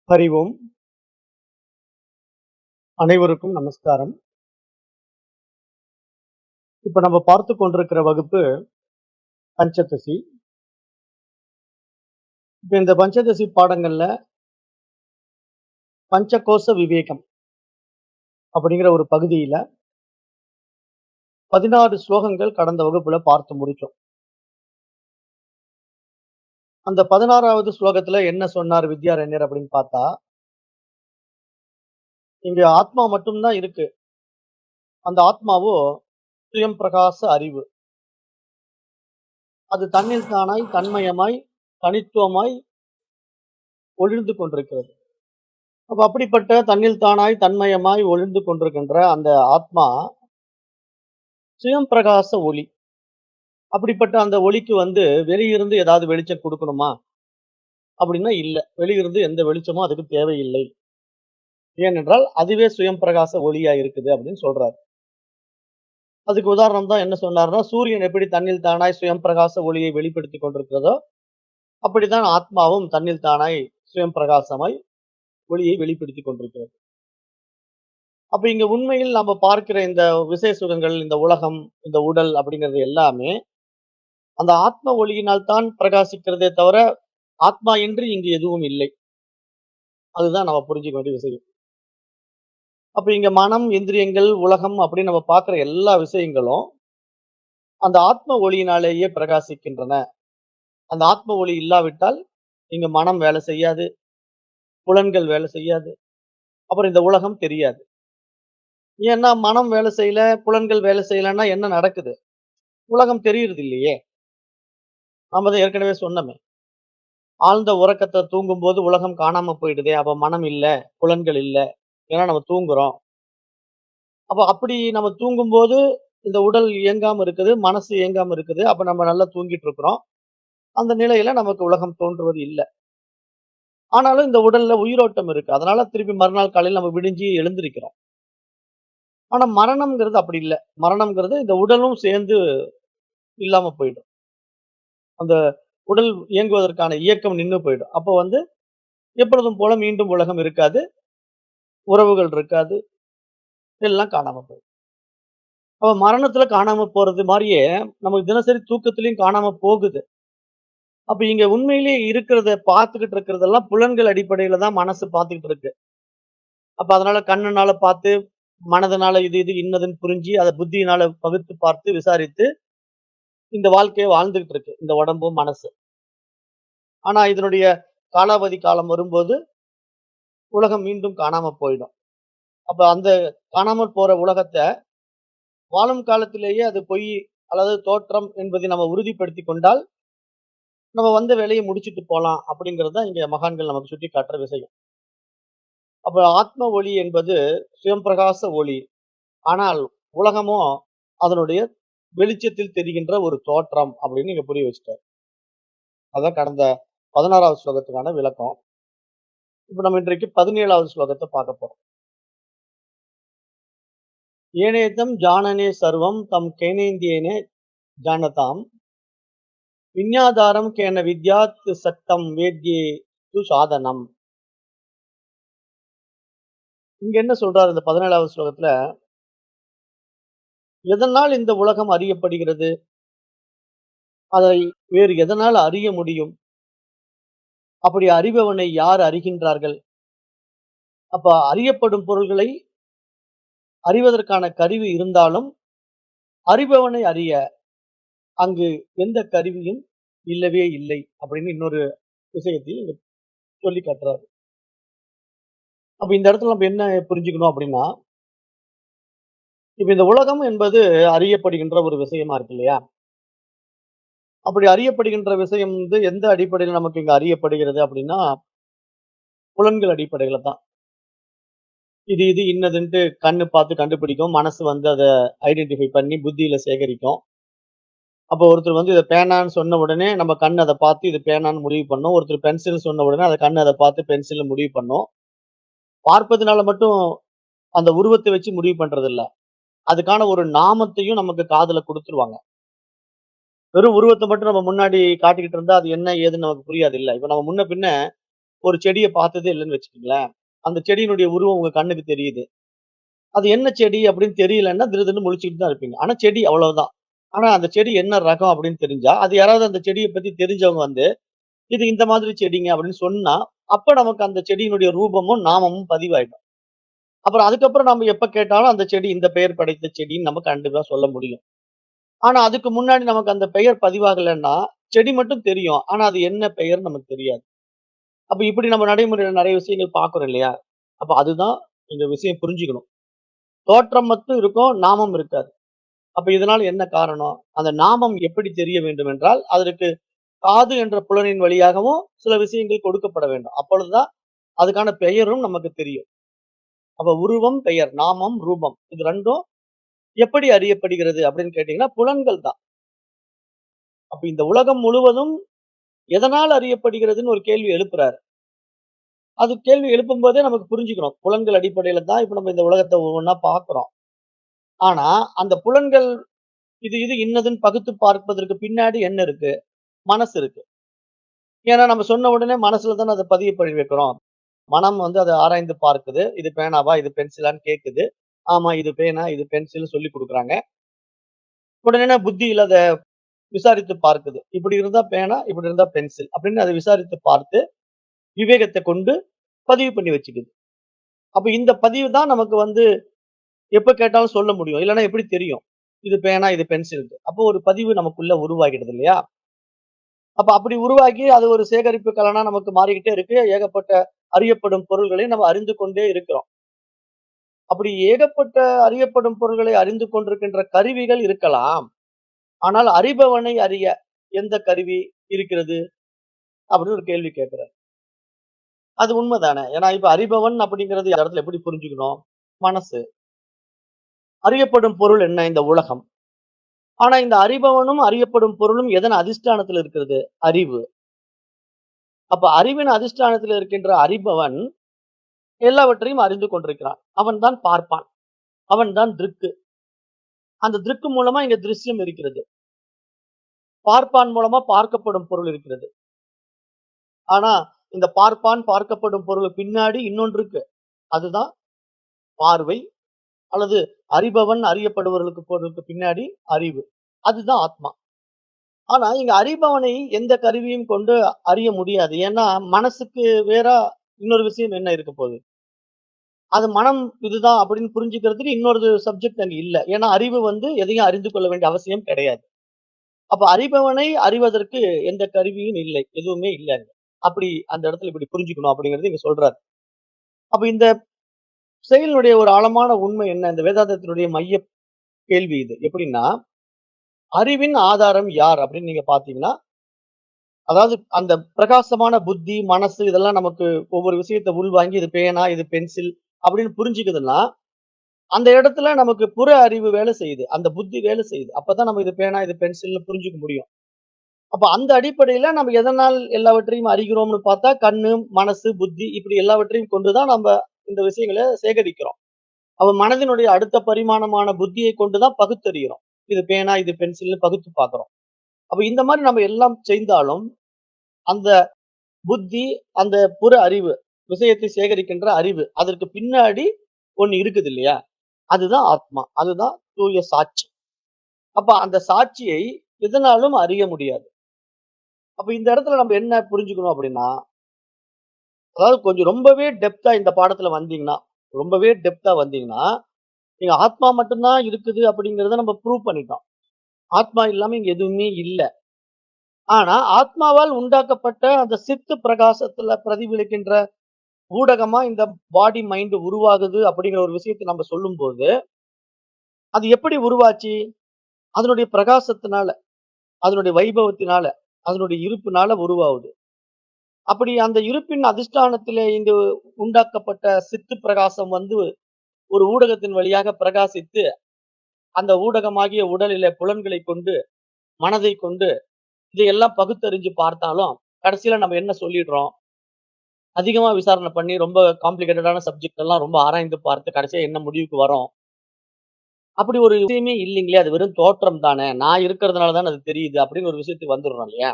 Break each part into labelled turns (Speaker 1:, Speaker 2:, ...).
Speaker 1: ஹரி ஓம். அனைவருக்கும் நமஸ்காரம். இப்ப நம்ம பார்த்துக் கொண்டிருக்கிற வகுப்பு பஞ்சதசி. இப்ப இந்த பஞ்சதசி பாடங்கள்ல பஞ்சகோச விவேகம் அப்படிங்கிற ஒரு பகுதியில 16 ஸ்லோகங்கள் கடந்த வகுப்புல பார்த்து முடிச்சோம். அந்த 16வது ஸ்லோகத்துல என்ன சொன்னார் வித்யாரண்யர் அப்படின்னு பார்த்தா, இங்க ஆத்மா மட்டும் தான் இருக்கு. அந்த ஆத்மாவோ சுயம் பிரகாச அறிவு. அது தன்னில் தானாய், தன்மயமாய், தனித்துவமாய் ஒளிர்ந்து கொண்டிருக்கிறது. அப்ப அப்படிப்பட்ட தன்னில் தானாய், தன்மயமாய் ஒளிர்ந்து கொண்டிருக்கின்ற அந்த ஆத்மா சுயம் பிரகாச ஒளி. அப்படிப்பட்ட அந்த ஒளிக்கு வெளியிருந்து ஏதாவது வெளிச்சம் குடுக்கணுமா? அப்படின்னா இல்ல. வெளியிருந்து எந்த வெளிச்சமும் அதுக்கு தேவையில்லை. ஏனென்றால், அதுவே சுயம் பிரகாச ஒளியா இருக்குது அப்படின்னு சொல்றாரு. அதுக்கு உதாரணம் தான் என்ன சொன்னார்ன்னா, சூரியன் எப்படி தன்னில் தானாய் சுயம் பிரகாச ஒளியை வெளிப்படுத்திக் கொண்டிருக்கிறதோ, அப்படித்தான் ஆத்மாவும் தன்னில் தானாய் சுயம் பிரகாசமாய் ஒளியை வெளிப்படுத்திக் கொண்டிருக்கிறது. அப்ப இங்க உண்மையில் நாம பார்க்கிற இந்த விசை சுகங்கள், இந்த உலகம், இந்த உடல் அப்படிங்கிறது எல்லாமே அந்த ஆத்ம ஒளியினால் தான் பிரகாசிக்கிறதே தவிர, ஆத்மா இன்றி இங்கு எதுவும் இல்லை. அதுதான் நம்ம புரிஞ்சுக்க வேண்டிய விஷயம். அப்ப இங்க மனம், இந்திரியங்கள், உலகம் அப்படின்னு நம்ம பார்க்கிற எல்லா விஷயங்களும் அந்த ஆத்ம ஒளியினாலேயே பிரகாசிக்கின்றன. அந்த ஆத்ம ஒளி இல்லாவிட்டால் இங்க மனம் வேலை செய்யாது, புலன்கள் வேலை செய்யாது, அப்புறம் இந்த உலகம் தெரியாது. ஏன்னா மனம் வேலை செய்யல, புலன்கள் வேலை செய்யலன்னா என்ன நடக்குது? உலகம் தெரியுறது இல்லையே. நாம தான் ஏற்கனவே சொன்னோமே. ஆழ்ந்த உறக்கத்த தூங்கும்போது உலகம் காணாம போயிடுதே. அப்ப மனம் இல்ல, புலன்கள் இல்ல. ஏன்னா நம்ம தூங்குறோம். அப்ப அப்படி நம்ம தூங்கும்போது இந்த உடல் இயங்காம இருக்குது, மனசு இயங்காம இருக்குது. அப்ப நம்ம நல்லா தூங்கிட்டு இருக்கிறோம். அந்த நிலையில நமக்கு உலகம் தோன்றுவது இல்ல. ஆனாலும் இந்த உடல்ல உயிரோட்டம் இருக்கு. அதனால திருப்பி மறுநாள் காலையில நம்ம விடிஞ்சு எழுந்திருக்கிறோம். ஆனா மரணம்ங்கிறது அப்படி இல்ல. மரணம்ங்கிறது இந்த உடலும் சேர்ந்து இல்லாம போயிடும். அந்த உடல் இயங்குவதற்கான இயக்கம் நின்னு போயிடும். அப்ப எப்பொழுதும் போல மீண்டும் உலகம் இருக்காது, உறவுகள் இருக்காது, எல்லாம் காணாம போயிடும். அப்ப மரணத்துல காணாம போறது மாரியே நமக்கு தினசரி தூக்கத்திலயும் காணாம போகுது. அப்ப இங்க உண்மையிலேயே இருக்கிறத பார்த்துக்கிட்டு இருக்கிறதெல்லாம் புலன்கள் அடிப்படையில தான் மனசு பார்த்துக்கிட்டு இருக்கு. அப்ப அதனால கண்ணுனால பார்த்து, மனதுனால இது இது இன்னதுன்னு புரிஞ்சு, அத புத்தியினால பகுத்து பார்த்து விசாரித்து, இந்த வாழ்க்கைய வாழ்ந்துகிட்டு இருக்கு. இந்த உடம்பும், மனசு. ஆனா இதனுடைய காலாவதி காலம் வரும்போது, உலகம் மீண்டும் காணாம போயிடும். அப்ப அந்த காணாமல் போற உலகத்த, வாழும் காலத்திலேயே அது பொய் அல்லது தோற்றம் என்பதை நம்ம உறுதிப்படுத்திக் கொண்டால், நம்ம வந்த வேலைய முடிச்சுட்டு போலாம் அப்படிங்கிறது தான் இங்க மகான்கள் நமக்கு சுட்டிக் காட்டுற விஷயம். அப்ப ஆத்ம ஒளி என்பது சுயம் பிரகாச ஒளி. ஆனால் உலகமோ அதனுடைய வெளிச்சத்தில் தெரிகின்ற ஒரு தோற்றம் அப்படின்னு இங்க புரிய வச்சுட்டார். அதான் கடந்த 16வது ஸ்லோகத்துக்கான விளக்கம். இப்ப நம்ம இன்றைக்கு 17வது ஸ்லோகத்த பார்க்க போறோம். ஏனேதம் ஜானனே சர்வம் தம் கேனேந்தியேனே ஜானதாம் விஞ்ஞாதாரம் கேன வித்யாத் சக்தம் வேத்யே து சாதனம். இங்க என்ன சொல்றாரு இந்த 17வது ஸ்லோகத்துல, எதனால் இந்த உலகம் அறியப்படுகிறது? அதை வேறு எதனால் அறிய முடியும்? அப்படி அறிபவனை யார் அறிகின்றார்கள்? அப்ப அறியப்படும் பொருள்களை அறிவதற்கான கருவி இருந்தாலும், அறிபவனை அறிய அங்கு எந்த கருவியும் இல்லவே இல்லை அப்படின்னு இன்னொரு விஷயத்தையும் இங்க சொல்லி காட்டுறாரு. அப்ப இந்த இடத்துல நம்ம என்ன புரிஞ்சுக்கணும் அப்படின்னா, இப்ப இந்த உலகம் என்பது அறியப்படுகின்ற ஒரு விஷயமா இருக்கு இல்லையா? அப்படி அறியப்படுகின்ற விஷயம் எந்த அடிப்படையில நமக்கு இங்க அறியப்படுகிறது அப்படின்னா, புலன்கள் அடிப்படையில தான். இது இது இன்னதுன்ட்டு கண்ணு பார்த்து கண்டுபிடிக்கும். மனசு அத ஐடென்டிஃபை பண்ணி புத்தியில சேகரிக்கும். அப்போ ஒருத்தர் இத பேனான்னு சொன்ன உடனே நம்ம கண் அத பார்த்து இது பேனான்னு முடிவு பண்ணும். ஒருத்தர் பென்சில்னு சொன்ன உடனே கண் அத பார்த்து பென்சில்னு முடிவு பண்ணும். பார்ப்பதனால மட்டும் அந்த உருவத்த வச்சு முடிவு பண்றதில்ல. அதுக்கான ஒரு நாமத்தையும் நமக்கு காதுல குடுத்துருவாங்க. வெறும் உருவத்த மட்டும் நம்ம முன்னாடி காட்டிக்கிட்டு இருந்தா, அது என்ன ஏதுன்னு நமக்கு புரியாதுல்ல. இப்ப நம்ம முன்ன பின்ன ஒரு செடிய பார்த்ததே இல்லன்னு வச்சுக்கங்களேன். அந்த செடியினுடைய உருவம் உங்க கண்ணுக்கு தெரியுது. அது என்ன செடி அப்படின்னு தெரியலன்னா, திருதிருன்னு முழிச்சுக்கிட்டு தான் இருப்பீங்க. ஆனா செடி அவ்வளவுதான். ஆனா அந்த செடி என்ன ரகம் அப்படின்னு தெரிஞ்சா, அது யாராவது அந்த செடிய பத்தி தெரிஞ்சவங்க வந்து, இது இந்த மாதிரி செடிங்க அப்படின்னு சொன்னா, அப்ப நமக்கு அந்த செடியினுடைய ரூபமும், நாமமும் பதிவாயிடும். அப்புறம் அதுக்கப்புறம் நம்ம எப்ப கேட்டாலும் அந்த செடி இந்த பெயர் படைத்த செடின்னு நம்ம கண்டிப்பா சொல்ல முடியும். ஆனா அதுக்கு முன்னாடி நமக்கு அந்த பெயர் பதிவாகலன்னா, செடி மட்டும் தெரியும். ஆனா அது என்ன பெயர்ன்னு நமக்கு தெரியாது. அப்ப இப்படி நம்ம நடைமுறையில நெறைய விஷயங்கள் பார்க்கிறோம் இல்லையா? அப்ப அதுதான் இந்த விஷயம் புரிஞ்சுக்கணும். தோற்றம் மட்டும் இருக்கும், நாமம் இருக்காது. அப்ப இதனால என்ன காரணம்? அந்த நாமம் எப்படி தெரிய வேண்டும் என்றால், அதற்கு காது என்ற புலனின் வழியாகவும் சில விஷயங்கள் கொடுக்கப்பட வேண்டும். அப்பொழுதுதான் அதுக்கான பெயரும் நமக்கு தெரியும். அப்ப உருவம், பெயர், நாமம், ரூபம் இது 2ம் எப்படி அறியப்படுகிறது அப்படின்னு கேட்டீங்கன்னா, புலன்கள் தான். அப்ப இந்த உலகம் முழுவதும் எதனால் அறியப்படுகிறதுன்னு ஒரு கேள்வி எழுப்புறாரு. அது கேள்வி எழுப்பும்போதே நமக்கு புரிஞ்சுக்கணும். புலன்கள் அடிப்படையில தான் இப்ப நம்ம இந்த உலகத்த ஒவ்வொன்னா பார்க்கிறோம். ஆனா, அந்த புலன்கள் இது இது இன்னதுன்னு பகுத்து பார்ப்பதற்கு பின்னாடி என்ன இருக்கு? மனசு இருக்கு. ஏன்னா நம்ம சொன்ன உடனே மனசுல தானே அத பதிய பண்ணி வைக்கிறோம். மனம் வந்து அத ஆராய்ந்து பார்க்குது. இது பேனாவா? இது பென்சிலான்னு கேட்குது. ஆமா இது பேனா, இது பென்சில்னு சொல்லிக் குடுக்குறாங்க. உடனே புத்தியில அத விசாரித்து பார்க்குது. இப்படி இருந்தா பேனா, இப்படி இருந்தா பென்சில் அப்படின்னு அத விசாரித்து பார்த்து, விவேகத்த கொண்டு பதிவு பண்ணி வச்சுக்குது. அப்ப இந்த பதிவு தான் நமக்கு வந்து எப்ப கேட்டாலும் சொல்ல முடியும். இல்லன்னா எப்படி தெரியும்? இது பேனா, இது பென்சில்ன்ட்டு. அப்போ ஒரு பதிவு நமக்குள்ள உருவாகிடுது இல்லையா? அப்ப அப்படி உருவாகி அது ஒரு சேகரிப்பு கலனா நமக்கு மாறிக்கிட்டே இருக்கு. ஏகப்பட்ட அறியப்படும் பொருள்களை நம்ம அறிந்து கொண்டே இருக்கிறோம். அப்படி ஏகப்பட்ட அறியப்படும் பொருள்களை அறிந்து கொண்டிருக்கின்ற கருவிகள் இருக்கலாம். ஆனால் அறிபவனை அறிய எந்த கருவி இருக்கிறது? அப்படின்னு ஒரு கேள்வி கேட்கிறார். அது உண்மைதானே. ஏன்னா இப்ப அறிபவன் அப்படிங்கிறது இந்த இடத்துல எப்படி புரிஞ்சுக்கணும்? மனசு. அறியப்படும் பொருள் என்ன? இந்த உலகம். ஆனா இந்த அறிபவனும், அறியப்படும் பொருளும் எதன் அதிஷ்டானத்துல இருக்கிறது? அறிவு. அப்ப அறிவின் அதிஷ்டானத்துல இருக்கின்ற அறிபவன் எல்லாவற்றையும் அறிந்து கொண்டிருக்கிறான். அவன் தான் பார்ப்பான். அவன் தான் திருக்கு. அந்த திருக்கு மூலமா இங்க திருஷ்யம் இருக்கிறது. பார்ப்பான் மூலமா பார்க்கப்படும் பொருள் இருக்கிறது. ஆனா இந்த பார்ப்பான், பார்க்கப்படும் பொருளுக்கு பின்னாடி இன்னொன்று இருக்கு. அதுதான் பார்வை அல்லது அறிபவன், அறியப்படுபவர்களுக்கு பொருளுக்கு பின்னாடி அறிவு. அதுதான் ஆத்மா. ஆனா இங்க அறிபவனை எந்த கருவியும் கொண்டு அறிய முடியாது. ஏன்னா மனசுக்கு வேறா இன்னொரு விஷயம் என்ன இருக்க போகுது? அது மனம் இதுதான் அப்படின்னு புரிஞ்சுக்கிறதுக்கு இன்னொரு சப்ஜெக்ட் அங்க இல்ல. ஏன்னா அறிவு வந்து எதையும் அறிந்து கொள்ள வேண்டிய அவசியம் கிடையாது. அப்ப அறிபவனை அறிவதற்கு எந்த கருவியும் இல்லை. எதுவுமே இல்ல அங்க. அப்படி அந்த இடத்துல இப்படி புரிஞ்சுக்கணும் அப்படிங்கிறது இங்க சொல்றாரு. அப்ப இந்த செயலினுடைய ஒரு ஆழமான உண்மை என்ன? இந்த வேதாந்தத்தினுடைய மைய கேள்வி இது. எப்படின்னா, அறிவின் ஆதாரம் யார் அப்படின்னு நீங்க பார்த்தீங்கன்னா, அதாவது அந்த பிரகாசமான புத்தி, மனசு இதெல்லாம் நமக்கு ஒவ்வொரு விஷயத்த உள்வாங்கி இது பேனா, இது பென்சில் அப்படின்னு புரிஞ்சுக்குதுன்னா, அந்த இடத்துல நமக்கு புற அறிவு வேலை செய்யுது. அந்த புத்தி வேலை செய்யுது. அப்பதான் நம்ம இது பேனா, இது பென்சில்னு புரிஞ்சுக்க முடியும். அப்ப அந்த அடிப்படையில நம்ம எதனால் எல்லாவற்றையும் அறிகிறோம்னு பார்த்தா, கண்ணு, மனசு, புத்தி இப்படி எல்லாவற்றையும் கொண்டு தான் நம்ம இந்த விஷயங்கள சேகரிக்கிறோம். அப்ப மனதினுடைய அடுத்த பரிமாணமான புத்தியை கொண்டு தான் பகுத்தறிகிறோம். இது பேனா, இது பென்சில்னு பகுத்து பார்க்கிறோம். அப்ப இந்த மாரி நம்ம எல்லாம் செய்தாலும், அந்த புத்தி, அந்த புற அறிவு, விஷயத்தை சேகரிக்கின்ற அறிவு, அதற்கு பின்னாடி ஒண்ணு இருக்குது இல்லையா? அதுதான் ஆத்மா. அதுதான் தூய சாட்சி. அப்ப அந்த சாட்சியை எதனாலும் அறிய முடியாது. அப்ப இந்த இடத்துல நம்ம என்ன புரிஞ்சுக்கணும் அப்படின்னா, அதாவது கொஞ்சம் ரொம்பவே டெப்த்தா இந்த பாடத்துல வந்தீங்கன்னா, ரொம்பவே டெப்த்தா வந்தீங்கன்னா, நீங்க ஆத்மா மட்டும் தான் இருக்குது அப்படிங்கிறத நம்ம ப்ரூவ் பண்ணிட்டோம். ஆத்மா இல்லாம இங்க எதுவுமே இல்ல. ஆனா, ஆத்மாவால் உண்டாக்கப்பட்ட அந்த சித்து பிரகாசத்துல பிரதிபலிக்கின்ற ஊடகமா இந்த பாடி, மைண்ட் உருவாகுது அப்படிங்கிற ஒரு விஷயத்த நம்ம சொல்லும்போது, அது எப்படி உருவாச்சு? அதனுடைய பிரகாசத்தினால, அதனுடைய வைபவத்தினால, அதனுடைய இருப்பினால உருவாகுது. அப்படி அந்த இருப்பின் அதிஷ்டானத்திலே இங்கு உண்டாக்கப்பட்ட சித்து பிரகாசம் வந்து ஒரு ஊடகத்தின் வழியாக பிரகாசித்து, அந்த ஊடகமாகிய உடலிலே புலன்களை கொண்டு, மனதை கொண்டு இதையெல்லாம் பகுத்தறிஞ்சு பார்த்தாலும், கடைசியில நம்ம என்ன சொல்லிடுறோம்? அதிகமா விசாரணை பண்ணி ரொம்ப காம்ப்ளிகேட்டடான சப்ஜெக்ட் எல்லாம் ரொம்ப ஆராய்ந்து பார்த்து கடைசியா என்ன முடிவுக்கு வரோம்? அப்படி ஒரு விஷயமே இல்லீங்களே! அது வெறும் தோற்றம் தானே! நான் இருக்கிறதுனால தானே அது தெரியுது அப்படின்னு ஒரு விஷயத்துக்கு வந்துடுறோம் இல்லையா?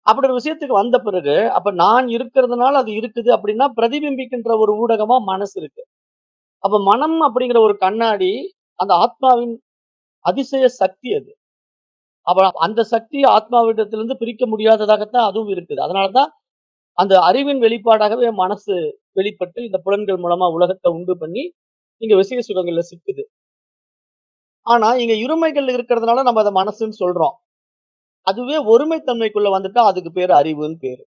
Speaker 1: அப்படி ஒரு விஷயத்துக்கு வந்த பிறகு, அப்ப நான் இருக்கிறதுனால அது இருக்குது அப்படின்னா, பிரதிபிம்பிக்கின்ற ஒரு ஊடகமா மனசு இருக்கு. அப்ப மனம் அப்படிங்கிற ஒரு கண்ணாடி, அந்த ஆத்மாவின் அதிசய சக்தி அது. அப்ப அந்த சக்தி ஆத்மாவிடத்திலிருந்து பிரிக்க முடியாததாகத்தான் அதுவும் இருக்குது. அதனால தான் அந்த அறிவின் வெளிப்பாடாகவே மனசு வெளிப்பட்டு, இந்த புலன்கள் மூலமா உலகத்த உண்டு பண்ணி, இங்க விசய சுகங்கள்ல சிக்குது. ஆனா, இங்க இருமைகள் இருக்கிறதுனால நம்ம அத மனசுன்னு சொல்றோம். அதுவே ஒருமைத்தன்மைக்குள்ள வந்துட்டா அதுக்கு பேரு அறிவுன்னு பேரு.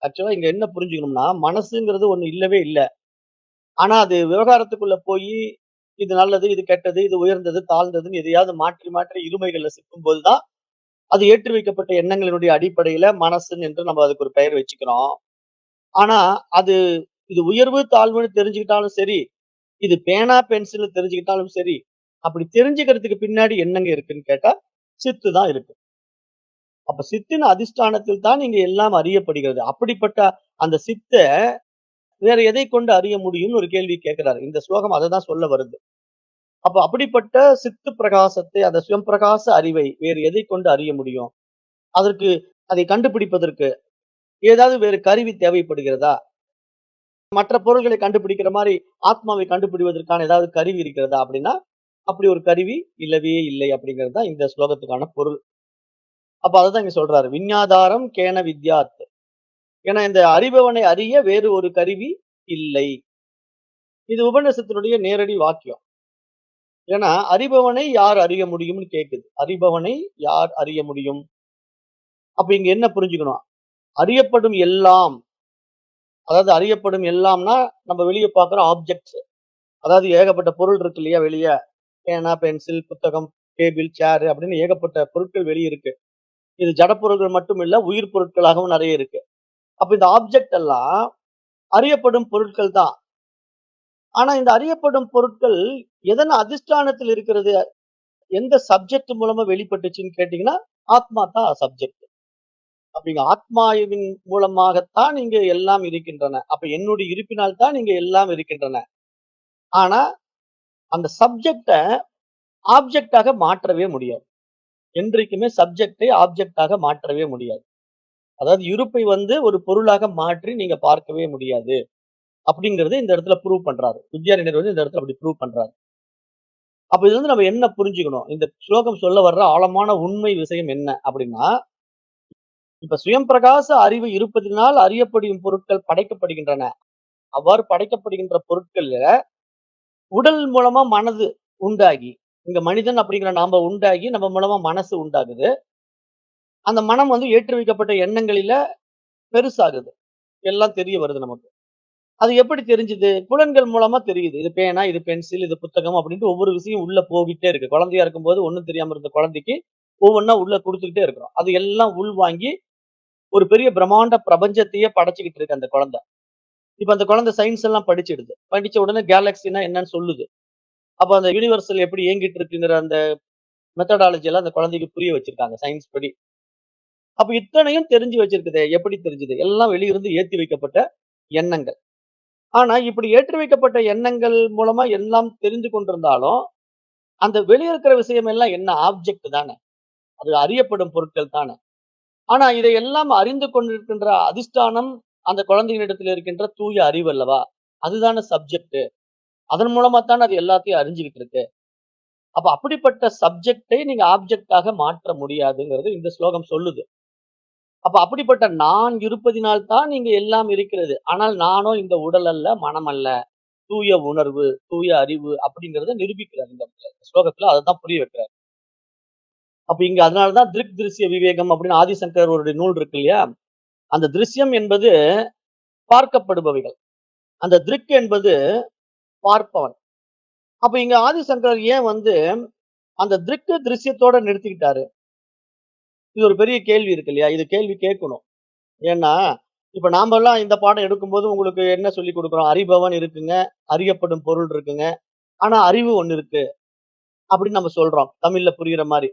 Speaker 1: ஆக்சுவலா இங்க என்ன புரிஞ்சுக்கணும்னா, மனசுங்கிறது ஒண்ணு இல்லவே இல்ல. ஆனா அது விவகாரத்துக்குள்ள போயி, இது நல்லது, இது கெட்டது, இது உயர்ந்தது, தாழ்ந்ததுன்னு எதையாவது மாற்றி, மாற்றி இருமைகள்ல சிக்கும்போது தான், அது ஏற்றி வைக்கப்பட்ட எண்ணங்களினுடைய அடிப்படையில மனசுன்னு என்று நம்ம அதுக்கு ஒரு பெயர் வச்சுக்கிறோம். ஆனா, அது இது உயர்வு, தாழ்வுன்னு தெரிஞ்சுக்கிட்டாலும் சரி, இது பேனா, பென்சில்னு தெரிஞ்சுக்கிட்டாலும் சரி, அப்படி தெரிஞ்சுக்கிறதுக்கு பின்னாடி என்னங்க இருக்குன்னு கேட்டா, சித்து தான் இருக்கு. அப்ப சித்தின் அதிஷ்டானத்தில் தான் இங்க எல்லாம் அறியப்படுகிறது. அப்படிப்பட்ட அந்த சித்த வேற எதை கொண்டு அறிய முடியும்னு ஒரு கேள்வி கேட்கிறாரு. இந்த ஸ்லோகம் அததான் சொல்ல வருது. அப்ப அப்படிப்பட்ட சித்து பிரகாசத்தை, அந்த சிவம் பிரகாச அறிவை வேறு எதை கொண்டு அறிய முடியும்? அதற்கு அதை கண்டுபிடிப்பதற்கு ஏதாவது வேறு கருவி தேவைப்படுகிறதா? மற்ற பொருள்களை கண்டுபிடிக்கிற மாரி ஆத்மாவை கண்டுபிடிப்பதற்கான ஏதாவது கருவி இருக்கிறதா? அப்படின்னா, அப்படி ஒரு கருவி இல்லவே இல்லை அப்படிங்கிறது தான் இந்த ஸ்லோகத்துக்கான பொருள். அப்ப அததான் இங்க சொல்றாரு. விஞ்ஞாதாரம் கேன வித்யாத். ஏன்னா இந்த அறிபவனை அறிய வேறு ஒரு கருவி இல்லை. இது உபநிஷத்தினுடைய நேரடி வாக்கியம். ஏன்னா அறிபவனை யார் அறிய முடியும்னு கேக்குது. அறிபவனை யார் அறிய முடியும்? அப்ப இங்க என்ன புரிஞ்சுக்கணும்? அறியப்படும் எல்லாம், அதாவது அறியப்படும் எல்லாம்னா நம்ம வெளிய பார்க்குற ஆப்ஜெக்ட்ஸ். அதாவது ஏகப்பட்ட பொருள் இருக்கு இல்லையா வெளிய. பேனா, பென்சில், புத்தகம், டேபிள், சேர் அப்படின்னு ஏகப்பட்ட பொருட்கள் வெளிய இருக்கு. இது ஜட பொருட்கள் மட்டும் இல்ல, உயிர் பொருட்களாகவும் நெறைய இருக்கு. அப்ப இந்த ஆப்ஜெக்ட் எல்லாம் அறியப்படும் பொருட்கள் தான். ஆனா இந்த அறியப்படும் பொருட்கள் எதன் அதிஷ்டானத்தில் இருக்கிறது? எந்த சப்ஜெக்ட் மூலமா வெளிப்பட்டுச்சுன்னு கேட்டீங்கன்னா, ஆத்மா தான் சப்ஜெக்ட். அப்படிங்க ஆத்மாவின் மூலமாகத்தான் இங்க எல்லாம் இருக்கின்றன. அப்ப என்னுடைய இருப்பினால் தான் இங்க எல்லாம் இருக்கின்றன. ஆனா அந்த சப்ஜெக்ட்ட ஆப்ஜெக்ட்டாக மாற்றவே முடியாது. என்றைக்குமே சப்ஜெக்ட்டை ஆப்ஜெக்ட்டாக மாற்றவே முடியாது. அதாவது இருப்பை வந்து ஒரு பொருளாக மாற்றி நீங்க பார்க்கவே முடியாது. அப்படிங்கிறத இந்த இடத்துல ப்ரூவ் பண்றாரு. வித்யாரண்யர் வந்து இந்த இடத்துல அப்படி ப்ரூவ் பண்றாரு. அப்ப இதுல இருந்து நம்ம என்ன புரிஞ்சுக்கணும்? இந்த ஸ்லோகம் சொல்ல வர்ற ஆழமான உண்மை விஷயம் என்ன அப்படின்னா, இப்ப சுயம் பிரகாச அறிவு இருப்பதினால் அறியப்படும் பொருட்கள் படைக்கப்படுகின்றன. அவ்வாறு படைக்கப்படுகின்ற பொருட்கள்ல உடல் மூலமா மனது உண்டாகி, இங்க மனிதன் அப்படிங்கிற நாம உண்டாகி, நம்ம மூலமா மனசு உண்டாகுது. அந்த மனம் வந்து ஏற்றி வைக்கப்பட்ட எண்ணங்களில பெருசாகுது. எல்லாம் தெரிய வருது நமக்கு. அது எப்படி தெரிஞ்சுது? புலன்கள் மூலமா தெரியுது. இது பேனா, இது பென்சில், இது புத்தகம் அப்படின்ட்டு ஒவ்வொரு விஷயம் உள்ள போகிட்டே இருக்கு. குழந்தையா இருக்கும்போது ஒண்ணும் தெரியாம இருந்த குழந்தைக்கு ஒவ்வொன்னா உள்ள குடுத்துக்கிட்டே இருக்கிறோம். அது எல்லாம் உள்வாங்கி ஒரு பெரிய பிரம்மாண்ட பிரபஞ்சத்தையே படைச்சுக்கிட்டு இருக்கு அந்த குழந்தை. இப்ப அந்த குழந்தை சயின்ஸ் எல்லாம் படிச்சிடுது. படிச்ச உடனே கேலக்ஸின்னா என்னன்னு சொல்லுது. அப்ப அந்த யுனிவர்சல் எப்படி இயங்கிட்டு இருக்குங்கிற அந்த மெத்தடாலஜி எல்லாம் அந்த குழந்தைக்கு புரிய வச்சிருக்காங்க சயின்ஸ் படி. அப்ப இத்தனையும் தெரிஞ்சு வச்சிருக்குதே. எப்படி தெரிஞ்சது? எல்லாம் வெளியிருந்து ஏத்தி வைக்கப்பட்ட எண்ணங்கள். ஆனா இப்படி ஏற்றி வைக்கப்பட்ட எண்ணங்கள் மூலமா எல்லாம் தெரிந்து கொண்டிருந்தாலும், அந்த வெளிய இருக்கிற விஷயம் எல்லாம் என்ன? ஆப்ஜெக்ட் தானே. அது அறியப்படும் பொருட்கள் தானே. ஆனா இதை எல்லாம் அறிந்து கொண்டிருக்கின்ற அதிஷ்டானம் அந்த குழந்தையினிடத்தில் இருக்கின்ற தூய அறிவு அல்லவா? அதுதானே சப்ஜெக்ட். அதன் மூலமா தானே அது எல்லாத்தையும் அறிஞ்சுகிட்டு இருக்கு. அப்ப அப்படிப்பட்ட சப்ஜெக்ட்டை நீங்க ஆப்ஜெக்ட்டாக மாற்ற முடியாதுங்கிறது இந்த ஸ்லோகம் சொல்லுது. அப்ப அப்படிப்பட்ட நான் இருப்பதினால் தான் இங்க எல்லாம் இருக்கிறது. ஆனால் நானோ இந்த உடல் அல்ல, மனம் அல்ல. தூய உணர்வு, தூய அறிவு அப்படிங்கிறத நிரூபிக்கிறார் இந்த இடத்துல. இந்த ஸ்லோகத்துல அததான் புரிய வைக்கிறார். அப்ப இங்க அதனால தான் திருக் திருஷ்ய விவேகம் அப்படின்னு ஆதிசங்கர் ஒரு நூல் இருக்கு இல்லையா? அந்த திருஷ்யம் என்பது பார்க்கப்படுபவைகள். அந்த திருக் என்பது பார்ப்பவன். அப்ப இங்க ஆதிசங்கர் ஏன் வந்து அந்த திருக்கு திருஷ்யத்தோட நிறுத்திக்கிட்டாரு? இது ஒரு பெரிய கேள்வி இருக்கு இல்லையா? இது கேள்வி கேட்கணும். ஏன்னா, இப்ப நாமெல்லாம் இந்த பாடம் எடுக்கும்போது உங்களுக்கு என்ன சொல்லிக் குடுக்குறோம்? அறிபவன் இருக்குங்க, அறியப்படும் பொருள் இருக்குங்க. ஆனா அறிவு ஒண்ணு இருக்கு. அப்படின்னு நம்ம சொல்றோம். தமிழ்ல புரியிற மாரி.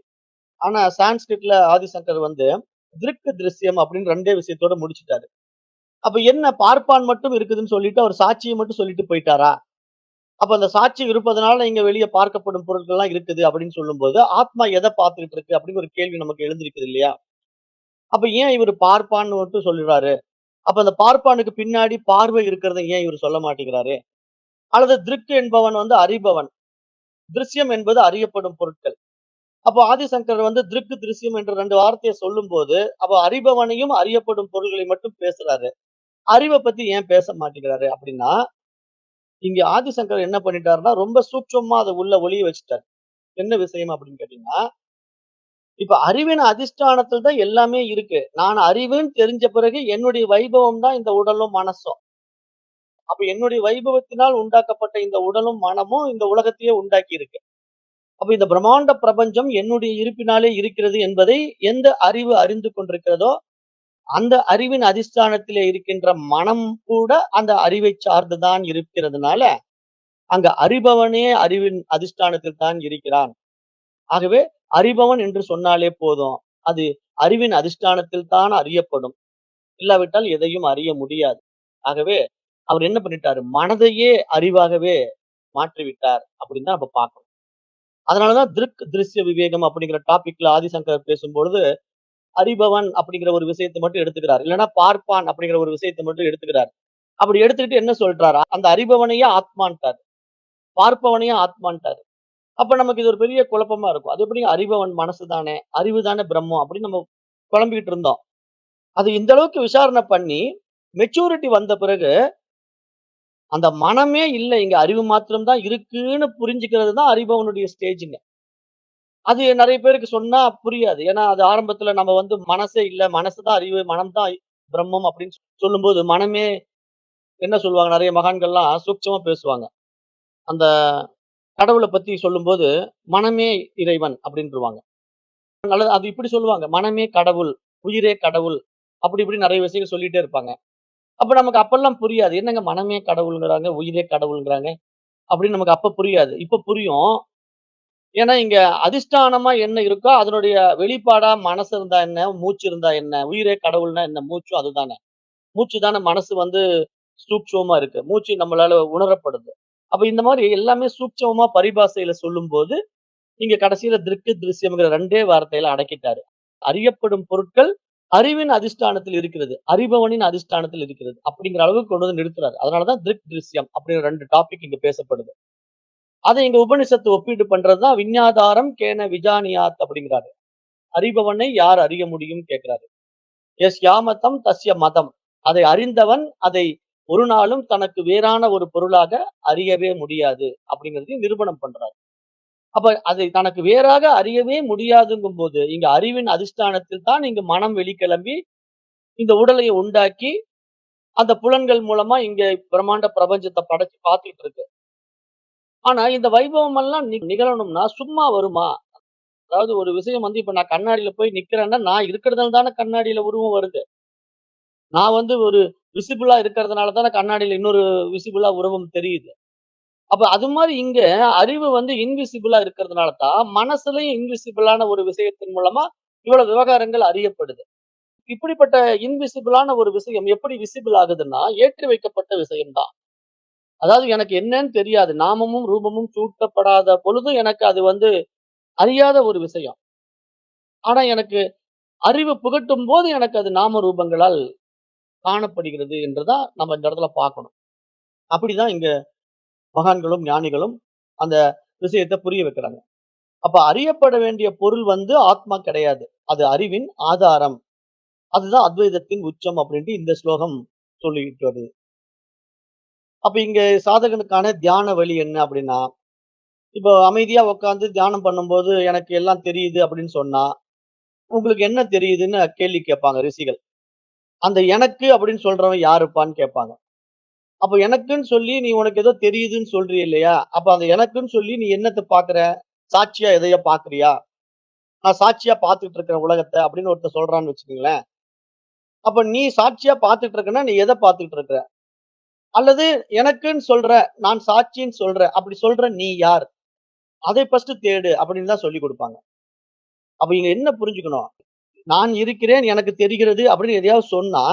Speaker 1: ஆனா சான்ஸ்கிரிட்ல ஆதிசங்கர் வந்து திருக்கு திருஷ்யம் அப்படின்னு 2டே விஷயத்தோட முடிச்சுட்டாரு. அப்ப என்ன பார்ப்பான் மட்டும் இருக்குதுன்னு சொல்லிட்டு அவர் சாட்சிய மட்டும் சொல்லிட்டு போயிட்டாரா? அப்ப அந்த சாட்சி இருப்பதனால இங்க வெளிய பார்க்கப்படும் பொருட்கள்லாம் இருக்குது அப்படின்னு சொல்லும்போது, ஆத்மா எத பார்த்துக்கிட்டு இருக்கு அப்படின்னு ஒரு கேள்வி நமக்கு எழுந்திருக்குது இல்லையா? அப்ப ஏன் இவரு பார்ப்பான்னு மட்டும் சொல்றாரு? அப்ப அந்த பார்ப்பானுக்கு பின்னாடி பார்வை இருக்கிறத ஏன் இவரு சொல்ல மாட்டேங்கிறாரு? அல்லது திருக் என்பவன் வந்து அறிபவன். திருஷ்யம் என்பது அறியப்படும் பொருட்கள். அப்போ ஆதிசங்கரர் வந்து திருக், திருஷ்யம் என்ற 2 வார்த்தைய சொல்லும்போது, அப்ப அறிபவனையும் அறியப்படும் பொருள்களை மட்டும் பேசுறாரு. அறிவ பத்தி ஏன் பேச மாட்டேங்கிறாரு அப்படின்னா, இங்க ஆதிசங்கரர் என்ன பண்ணிட்டாருன்னா, ரொம்ப சூட்சமமா அத உள்ள ஒளிய வச்சுட்டாரு. என்ன விஷயம் அப்படின்னு கேட்டீங்கன்னா, இப்ப அறிவின் அதிஷ்டானத்துல தான் எல்லாமே இருக்கு. நான் அறிவுன்னு தெரிஞ்ச பிறகு என்னுடைய வைபவம் தான் இந்த உடலும், மனசும். அப்ப என்னுடைய வைபவத்தினால் உண்டாக்கப்பட்ட இந்த உடலும், மனமும் இந்த உலகத்தையே உண்டாக்கி இருக்கு. அப்ப இந்த பிரம்மாண்ட பிரபஞ்சம் என்னுடைய இருப்பினாலே இருக்கிறது என்பதை எந்த அறிவு அறிந்து கொண்டிருக்கிறதோ, அந்த அறிவின் அதிஷ்டானத்திலே இருக்கின்ற மனம் கூட அந்த அறிவை சார்ந்துதான் இருக்கிறதுனால, அங்க அறிபவனே அறிவின் அதிஷ்டானத்தில் தான் இருக்கிறான். ஆகவே அறிபவன் என்று சொன்னாலே போதும். அது அறிவின் அதிஷ்டானத்தில் தான் அறியப்படும். இல்லாவிட்டால் எதையும் அறிய முடியாது. ஆகவே அவர் என்ன பண்ணிட்டாரு? மனதையே அறிவாகவே மாற்றிவிட்டார் அப்படின்னு தான் நம்ம பார்க்கணும். அதனாலதான் திருக், திருஷ்ய விவேகம் அப்படிங்கிற டாபிக்ல ஆதிசங்கரர் பேசும்பொழுது, அறிபவன் அப்படிங்கிற ஒரு விஷயத்த மட்டும் எடுத்துக்கிறார். இல்லன்னா பார்ப்பான் அப்படிங்கிற ஒரு விஷயத்த மட்டும் எடுத்துக்கிறார். அப்படி எடுத்துக்கிட்டு என்ன சொல்றாரு? அந்த அறிபவனையே ஆத்மான்ட்டாரு. பார்ப்பவனையே ஆத்மான்ட்டாரு. அப்ப நமக்கு இது ஒரு பெரிய குழப்பமா இருக்கும். அது எப்படிங்க அறிபவன் மனசு தானே, அறிவு தானே பிரம்மம் அப்படின்னு நம்ம குழம்பிக்கிட்டு இருந்தோம். அது இந்த அளவுக்கு விசாரணை பண்ணி, மெச்சூரிட்டி வந்த பிறகு, அந்த மனமே இல்ல, இங்க அறிவு மாத்திரம் தான் இருக்குன்னு புரிஞ்சுக்கிறது தான் அறிபவனுடைய ஸ்டேஜ்ங்க. அது நெறைய பேருக்கு சொன்னா புரியாது. ஏன்னா, அது ஆரம்பத்துல நம்ம வந்து மனசே இல்ல, மனசு தான் அறிவு, மனம் தான் பிரம்மம் அப்படின்னு சொல்லும்போது, மனமே என்ன சொல்லுவாங்க, நெறைய மகான்கள்லாம் சூட்சமா பேசுவாங்க. அந்த கடவுள பத்தி சொல்லும்போது, மனமே இறைவன் அப்படின்றுவாங்க. அல்லது அது இப்படி சொல்லுவாங்க, மனமே கடவுள், உயிரே கடவுள், அப்படி இப்படி நெறைய விஷயங்கள் சொல்லிட்டே இருப்பாங்க. அப்ப நமக்கு அப்பல்லாம் புரியாது. என்னங்க மனமே கடவுள்ங்கிறாங்க, உயிரே கடவுள்ங்கிறாங்க அப்படின்னு நமக்கு அப்ப புரியாது. இப்ப புரியும். ஏன்னா, இங்க அதிஷ்டானமா என்ன இருக்கோ, அதனுடைய வெளிப்பாடா மனசு இருந்தா என்ன? மூச்சு இருந்தா என்ன? உயிரே கடவுள்னா என்ன? மூச்சும் அதுதானே. மூச்சு தானே மனசு வந்து சூட்சுமமா இருக்கு. மூச்சு நம்மளால உணரப்படுது. அப்ப இந்த மாரி எல்லாமே சூட்சுமமா பரிபாஷையில சொல்லும்போது, இங்க கடைசியில திருக்கு, திருஷ்யம்ங்கிற 2டே வார்த்தையில அடக்கிட்டாரு. அறியப்படும் பொருட்கள் அறிவின் அதிஷ்டானத்தில் இருக்கிறது. அறிபவனின் அதிஷ்டானத்தில் இருக்கிறது. அப்படிங்கிற அளவுக்கு கொண்டு வந்து நிறுத்துறாரு. அதனால தான் திக், திருஷ்யம் அப்படிங்கிற 2 டாபிக் இங்க பேசப்படுது. அத இங்க உபனிஷத்து ஒப்பீடு பண்றதுதான் விஞ்ஞாதாரம் கேன விஜானியாத் அப்படிங்கிறாரு. அறிபவனை யார் அறிய முடியும் கேட்கிறாரு. எஸ் யாமதம் தஸ்ய மதம். அதை அறிந்தவன் அதை ஒரு நாளும் தனக்கு வேறான ஒரு பொருளாக அறியவே முடியாது அப்படிங்கிறதையும் நிரூபணம் பண்றாரு. அப்ப அதை தனக்கு வேறாக அறியவே முடியாதுங்கும்போது, இங்க அறிவின் அதிஷ்டானத்தில் தான் இங்க மனம் வெளிக்கிளம்பி இந்த உடலை உண்டாக்கி, அந்த புலன்கள் மூலமா இங்க பிரம்மாண்ட பிரபஞ்சத்த படைச்சு பார்த்துட்டு இருக்கு. ஆனா இந்த வைபவம் எல்லாம் நிகழணும்னா சும்மா வருமா? அதாவது ஒரு விஷயம் வந்து இப்ப நான் கண்ணாடியில போய் நிக்கிறேன்னா, நான் இருக்கிறதால தானே கண்ணாடியில உருவம் வருது. நான் வந்து ஒரு விசிபிளா இருக்கிறதுனால தானே கண்ணாடியில இன்னொரு விசிபிளா உருவம் தெரியுது. அப்ப அது மாரி இங்க அறிவு வந்து இன்விசிபிளா இருக்கிறதுனால தான், மனசுலயும் இன்விசிபிளான ஒரு விஷயத்தின் மூலமா இவ்வளவு விவகாரங்கள் அறியப்படுது. இப்படிப்பட்ட இன்விசிபிளான ஒரு விஷயம் எப்படி விசிபிள் ஆகுதுன்னா, ஏற்றி வைக்கப்பட்ட விஷயம் தான். அதாவது எனக்கு என்னன்னு தெரியாது. நாமமும், ரூபமும் சூட்டப்படாத பொழுது எனக்கு அது வந்து அறியாத ஒரு விஷயம். ஆனா எனக்கு அறிவு புகட்டும்போது எனக்கு அது நாம ரூபங்களால் காணப்படுகிறது என்றுதான் நம்ம இந்த இடத்துல பார்க்கணும். அப்படிதான் இங்க மகான்களும், ஞானிகளும் அந்த விஷயத்த புரிய வைக்கிறாங்க. அப்ப அறியப்பட வேண்டிய பொருள் வந்து ஆத்மா கிடையாது. அது அறிவின் ஆதாரம். அதுதான் அத்வைதத்தின் உச்சம் அப்படின்ட்டு இந்த ஸ்லோகம் சொல்லிட்டு வருது. அப்ப இங்க சாதகனுக்கான தியான வழி என்ன அப்படின்னா, இப்போ அமைதியா உட்கார்ந்து தியானம் பண்ணும்போது எனக்கு எல்லாம் தெரியுது அப்படின்னு சொன்னா, உங்களுக்கு என்ன தெரியுதுன்னு கேள்வி கேட்பாங்க ரிஷிகள். அந்த எனக்கு அப்படின்னு சொல்றவன் யாருப்பான்னு கேட்பாங்க. அப்ப எனக்குன்னு சொல்லி நீ உனக்கு ஏதோ தெரியுதுன்னு சொல்றிய இல்லையா? அப்ப அந்த எனக்குன்னு சொல்லி நீ என்னத்த பார்க்கிற? சாட்சியா எதையோ பார்க்கிறியா? நான் சாட்சியா பார்த்துட்டு இருக்கிறேன் உலகத்த அப்படின்னு ஒருத்தன் சொல்றான்னு வச்சுக்கங்களேன். அப்ப நீ சாட்சியா பார்த்துட்டு இருக்கன்னா, நீ எத பார்த்துட்டு இருக்க? அல்லது எனக்குன்னு சொல்ற, நான் சாட்சின்னு சொல்ற, அப்படி சொல்ற நீ யார்? அதை ஃபர்ஸ்ட் தேடு அப்படின்னு தான் சொல்லிக் குடுப்பாங்க. அப்ப இங்க என்ன புரிஞ்சுக்கணும்? நான் இருக்கிறேன், எனக்கு தெரிகிறது அப்படின்னு எதையாவது சொன்னா,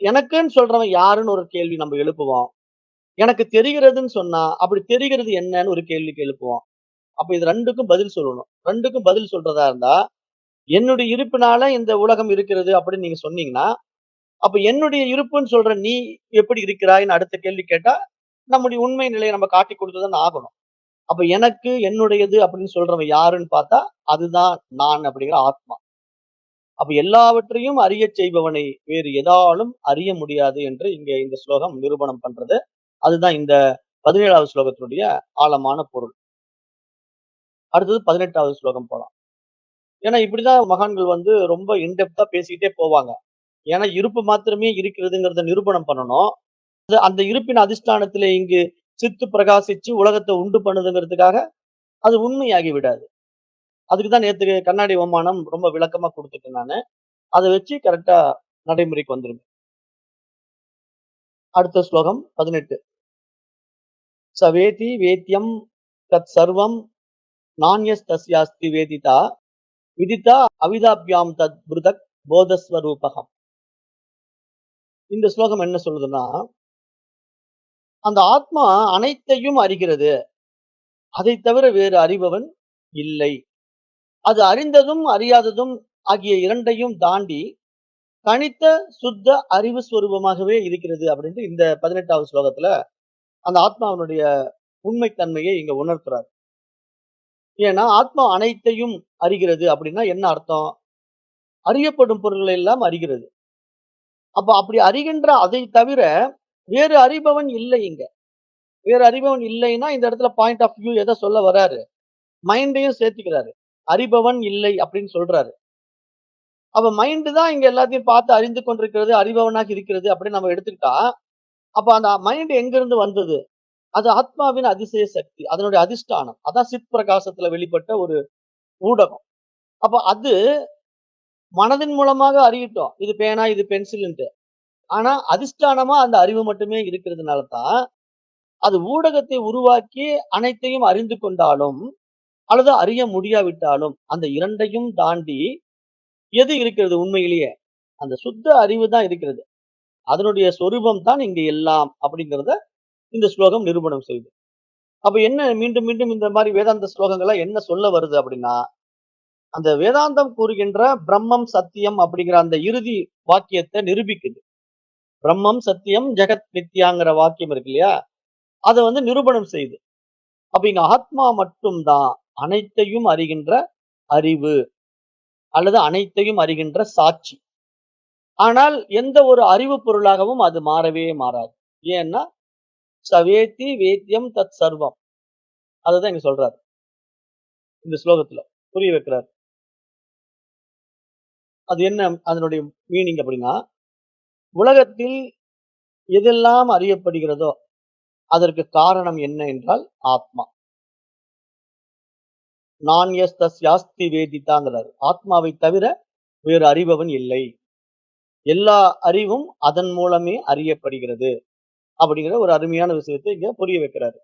Speaker 1: எனக்குன்னு சொல்றவன் யாருன்னு ஒரு கேள்வி நம்ம எழுப்புவோம். எனக்கு தெரிகிறதுன்னு சொன்னா, அப்படி தெரிகிறது என்னன்னு ஒரு கேள்விக்கு எழுப்புவோம். அப்ப இது 2க்கும் பதில் சொல்லணும். 2க்கும் பதில் சொல்றதா இருந்தா, என்னுடைய இருப்பினால இந்த உலகம் இருக்கிறது அப்படின்னு நீங்க சொன்னீங்கன்னா, அப்ப என்னுடைய இருப்புன்னு சொல்ற நீ எப்படி இருக்கிறாய்ன்னு அடுத்த கேள்வி கேட்டா, நம்முடைய உண்மை நிலையை நம்ம காட்டிக் குடுத்து தானே ஆகணும். அப்ப எனக்கு என்னுடையது அப்படின்னு சொல்றவன் யாருன்னு பார்த்தா, அதுதான் நான் அப்படிங்கிற ஆத்மா. அப்ப எல்லாவற்றையும் அறியச் செய்பவனை வேறு எதாலும் அறிய முடியாது என்று இங்க இந்த ஸ்லோகம் நிரூபணம் பண்றது. அதுதான் இந்த 17வது ஸ்லோகத்தினுடைய ஆழமான பொருள். அடுத்தது 18வது ஸ்லோகம் போலாம். ஏன்னா இப்படிதான் மகான்கள் ரொம்ப இன்டெப்த்தா பேசிக்கிட்டே போவாங்க. ஏன்னா இருப்பு மாத்திரமே இருக்கிறதுங்கிறத நிரூபணம் பண்ணணும். அந்த இருப்பின் அதிஷ்டானத்திலே இங்கு சித்து பிரகாசிச்சு உலகத்தை உண்டு பண்ணுதுங்கிறதுக்காக அது உண்மையாகி விடாது. அதுக்கு தான் நேத்து கண்ணாடி ஓமானம் ரொம்ப விளக்கமா குடுத்துட்டேன் நானு. அத வச்சு கரெக்ட்டா நடைமுறைக்கு வந்துருங்க. அடுத்த ஸ்லோகம் 18. "ச வேதி வேத்யம் தத் சர்வம் நான்யஸ்தஸ்யாஸ்தி வேதிதா விதிதா அவிதாப்யாம் தத் பிருதக் போதஸ்வரூபகம்." இந்த ஸ்லோகம் என்ன சொல்லுதுன்னா, அந்த ஆத்மா அனைத்தையும் அறிகிறது. அதைத் தவிர வேறு அறிபவன் இல்லை. அது அறிந்ததும், அறியாததும் ஆகிய 2யும் தாண்டி தனித்த சுத்த அறிவு ஸ்வரூபமாகவே இருக்கிறது அப்படின்ட்டு இந்த 18வது ஸ்லோகத்துல அந்த ஆத்மாவினுடைய உண்மைத்தன்மையை இங்க உணர்த்துறார். ஏன்னா ஆத்மா அனைத்தையும் அறிகிறது அப்படின்னா என்ன அர்த்தம்? அறியப்படும் பொருள்களை எல்லாம் அறிகிறது. அப்ப அப்படி அறிகின்ற அதை தவிர வேறு அறிபவன் இல்லை இங்க. வேறு அறிபவன் இல்லைன்னா இந்த இடத்துல பாயிண்ட் ஆஃப் வியூ எதை சொல்ல வராரு? மைண்டையும் சேர்த்துக்கிறாரு. அறிபவன் இல்லை அப்படின்னு சொல்றாரு. அப்ப மைண்ட் தான் இங்க எல்லாத்தையும் பார்த்து அறிந்து கொண்டிருக்கிறது, அறிபவனாக இருக்கிறது அப்படின்னு நம்ம எடுத்துக்கிட்டா, அப்ப அந்த மைண்ட் எங்கிருந்து வந்தது? அது ஆத்மாவின் அதிசய சக்தி. அதனுடைய அதிஷ்டானம். அதான் சித் பிரகாசத்துல வெளிப்பட்ட ஒரு ஊடகம். அப்ப அது மனதின் மூலமாக அறியட்டும். இது பேனா, இது பென்சில்ன்ட்டு. ஆனா அதிஷ்டானமா அந்த அறிவு மட்டுமே இருக்கிறதுனால தான், அது ஊடகத்தை உருவாக்கி அனைத்தையும் அறிந்து கொண்டாலும், அல்லது அறிய முடியாவிட்டாலும், அந்த 2யும் தாண்டி எது இருக்கிறது உண்மையிலேயே? அந்த சுத்த அறிவு தான் இருக்கிறது. அதனுடைய சொரூபம் தான் இங்க எல்லாம் அப்படிங்கிறத இந்த ஸ்லோகம் நிரூபணம் செய்யுது. அப்ப என்ன மீண்டும் மீண்டும் இந்த மாரி வேதாந்த ஸ்லோகங்கள்லாம் என்ன சொல்ல வருது அப்படின்னா, அந்த வேதாந்தம் கூறுகின்ற பிரம்மம், சத்தியம் அப்படிங்கிற அந்த இறுதி வாக்கியத்தை நிரூபிக்குது. பிரம்மம், சத்தியம், ஜெகத் மித்யாங்கிற வாக்கியம் இருக்கு இல்லையா? அத நிரூபணம் செய்யுது. அப்ப இங்க ஆத்மா மட்டும் தான் அனைத்தையும் அறிகின்ற அறிவு அல்லது அனைத்தையும் அறிகின்ற சாட்சி. ஆனால் எந்த ஒரு அறிவு பொருளாகவும் அது மாறவே மாறாது. ஏன்னா, "சவேத்தி வேத்யம் தத் சர்வம்." அததான் இங்க சொல்றாரு. இந்த ஸ்லோகத்துல புரிய வைக்கிறார். அது என்ன அதனுடைய மீனிங் அப்படின்னா, உலகத்தில் எதெல்லாம் அறியப்படுகிறதோ அதற்கு காரணம் என்ன என்றால் ஆத்மா. நான்யஸ்தஸ்யாஸ்தி வேதிதாங்கிறார். ஆத்மாவை தவிர வேறு அறிபவன் இல்லை. எல்லா அறிவும் அதன் மூலமே அறியப்படுகிறது. அப்படிங்கிற ஒரு அருமையான விஷயத்தை இங்க புரிய வைக்கிறாரு.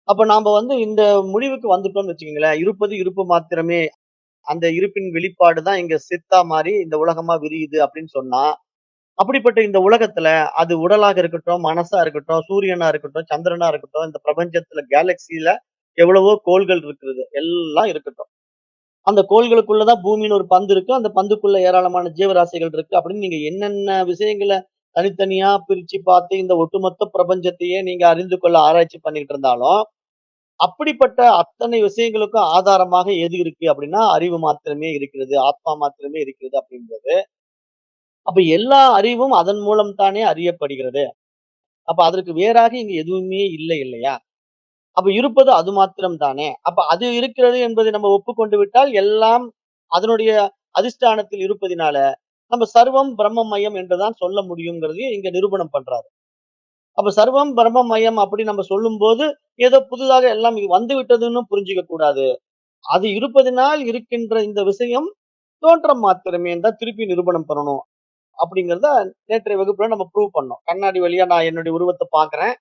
Speaker 1: அப்ப நாம இந்த முடிவுக்கு வந்துட்டோம்னு வச்சுக்கங்களேன். இருப்பது இருப்பு மாத்திரமே. அந்த இருப்பின் வெளிப்பாடு தான் இங்க சித்தா மாறி இந்த உலகமா விரியுது அப்படின்னு சொன்னா, அப்படிப்பட்ட இந்த உலகத்துல அது உடலாக இருக்கட்டும், மனசா இருக்கட்டும், சூரியனா இருக்கட்டும், சந்திரனா இருக்கட்டும், இந்த பிரபஞ்சத்துல கேலக்சில எவ்வளவோ கோள்கள் இருக்கிறது. எல்லாம் இருக்கட்டும். அந்த கோள்களுக்குள்ள தான் பூமின்னு ஒரு பந்து இருக்கு. அந்த பந்துக்குள்ள ஏராளமான ஜீவராசிகள் இருக்கு. அப்படின்னு நீங்க என்னென்ன விஷயங்கள தனித்தனியா பிரிச்சு பார்த்து இந்த ஒட்டுமொத்த பிரபஞ்சத்தையே நீங்க அறிந்து கொள்ள ஆராய்ச்சி பண்ணிட்டு இருந்தாலும், அப்படிப்பட்ட அத்தனை விஷயங்களுக்கும் ஆதாரமாக எது இருக்கு அப்படின்னா, அறிவு மாத்திரமே இருக்கிறது. ஆத்மா மாத்திரமே இருக்கிறது அப்படின்றது. அப்ப எல்லா அறிவும் அதன் மூலம் தானே அறியப்படுகிறது. அப்ப அதற்கு வேறாக இங்க எதுவுமே இல்லை இல்லையா? அப்ப இருப்பது அது மாத்திரம் தானே. அப்ப அது இருக்கிறது என்பதை நம்ம ஒப்புக்கொண்டு விட்டால் எல்லாம் அதனுடைய அதிஷ்டானத்தில் இருப்பதினால நம்ம சர்வம் பிரம்மமயம் என்றுதான் சொல்ல முடியுங்கிறதையும் இங்க நிரூபணம் பண்றாரு. அப்ப சர்வம் பிரம்மமயம் அப்படி நம்ம சொல்லும்போது ஏதோ புதிதாக எல்லாம் வந்து விட்டதுன்னு புரிஞ்சுக்க கூடாது. அது இருப்பதினால் இருக்கின்ற இந்த விஷயம் தோற்றம் மாத்திரமே தான் திருப்பி நிரூபணம் பண்ணணும். அப்படிங்கிறத நேற்றைய வகுப்புல நம்ம ப்ரூவ் பண்ணோம். கண்ணாடி வழியா நான் என்னுடைய உருவத்தை பார்க்கிறேன்.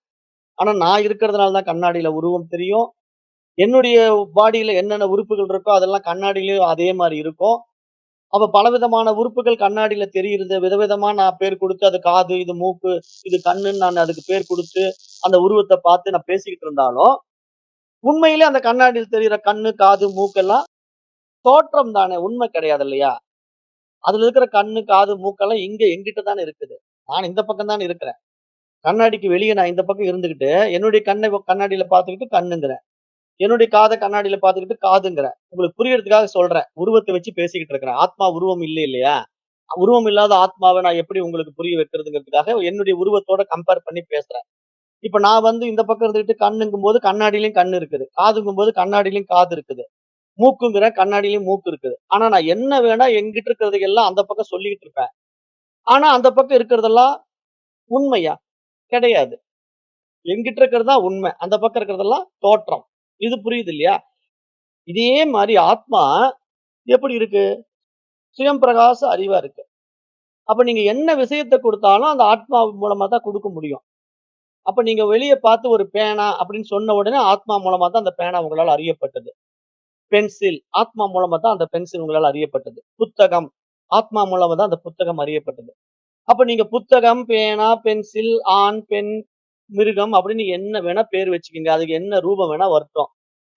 Speaker 1: ஆனா நான் இருக்கிறதுனால தான் கண்ணாடியில உருவம் தெரியும். என்னுடைய பாடியில என்னென்ன உறுப்புகள் இருக்கோ அதெல்லாம் கண்ணாடியிலயும் அதே மாரி இருக்கும். அப்ப பலவிதமான உறுப்புகள் கண்ணாடியில தெரியுறது. விதவிதமா நான் பேர் குடுத்து அது காது, இது மூக்கு, இது கண்ணுன்னு நான் அதுக்கு பேர் குடுத்து, அந்த உருவத்த பார்த்து நான் பேசிக்கிட்டு இருந்தாலும், உண்மையிலே அந்த கண்ணாடியில் தெரியிற கண்ணு, காது, மூக்கெல்லாம் தோற்றம் தானே, உண்மை கிடையாது இல்லையா? அதுல இருக்கிற கண்ணு, காது, மூக்கெல்லாம் இங்க என்கிட்ட தானே இருக்குது. நான் இந்த பக்கம் தானே இருக்கிறேன். கண்ணாடிக்கு வெளிய நான் இந்த பக்கம் இருந்துகிட்டு, என்னுடைய கண்ணை கண்ணாடியில பார்த்துக்கிட்டு கண்ணுங்கிறேன். என்னுடைய காத கண்ணாடியில பார்த்துக்கிட்டு காதுங்கிறேன். உங்களுக்கு புரியறதுக்காக சொல்றேன். உருவத்த வச்சு பேசிக்கிட்டு இருக்கிறேன். ஆத்மா உருவம் இல்லை இல்லையா? உருவம் இல்லாத ஆத்மாவ நான் எப்படி உங்களுக்கு புரிய வைக்கிறதுங்கிறதுக்காக என்னுடைய உருவத்தோட கம்பேர் பண்ணி பேசுறேன். இப்ப நான் வந்து இந்த பக்கம் இருந்துகிட்டு கண்ணுங்கும்போது கண்ணாடியிலயும் கண்ணு இருக்குது. காதுங்கும்போது கண்ணாடியிலயும் காது இருக்குது. மூக்குங்கிறேன், கண்ணாடியிலயும் மூக்கு இருக்குது. ஆனா நான் என்ன வேணா என்கிட்ட இருக்கிறதை எல்லாம் அந்த பக்கம் சொல்லிக்கிட்டு இருப்பேன். ஆனா அந்த பக்கம் இருக்கிறதெல்லாம் உண்மையா? கிடையாது. என்கிட்ட இருக்கிறது தான் உண்மை. அந்த பக்கம் இருக்கிறதெல்லாம் தோற்றம். இது புரியுது இல்லையா? இதே மாரி ஆத்மா எப்படி இருக்கு? சுயம் பிரகாச அறிவா இருக்கு. அப்ப நீங்க என்ன விஷயத்த குடுத்தாலும் அந்த ஆத்மா மூலமா தான் குடுக்க முடியும். அப்ப நீங்க வெளிய பார்த்து ஒரு பேனா அப்படின்னு சொன்ன உடனே ஆத்மா மூலமா தான் அந்த பேனா உங்களால அறியப்பட்டது. பென்சில் ஆத்மா மூலமா தான் அந்த பென்சில் உங்களால அறியப்பட்டது. புத்தகம் ஆத்மா மூலமா தான் அந்த புத்தகம் அறியப்பட்டது. அப்ப நீங்க புத்தகம், பேனா, பென்சில், ஆண், பெண், மிருகம் அப்படின்னு என்ன வேணா பேர் வச்சுக்கங்க. அதுக்கு என்ன ரூபம் வேணா வரட்டும்.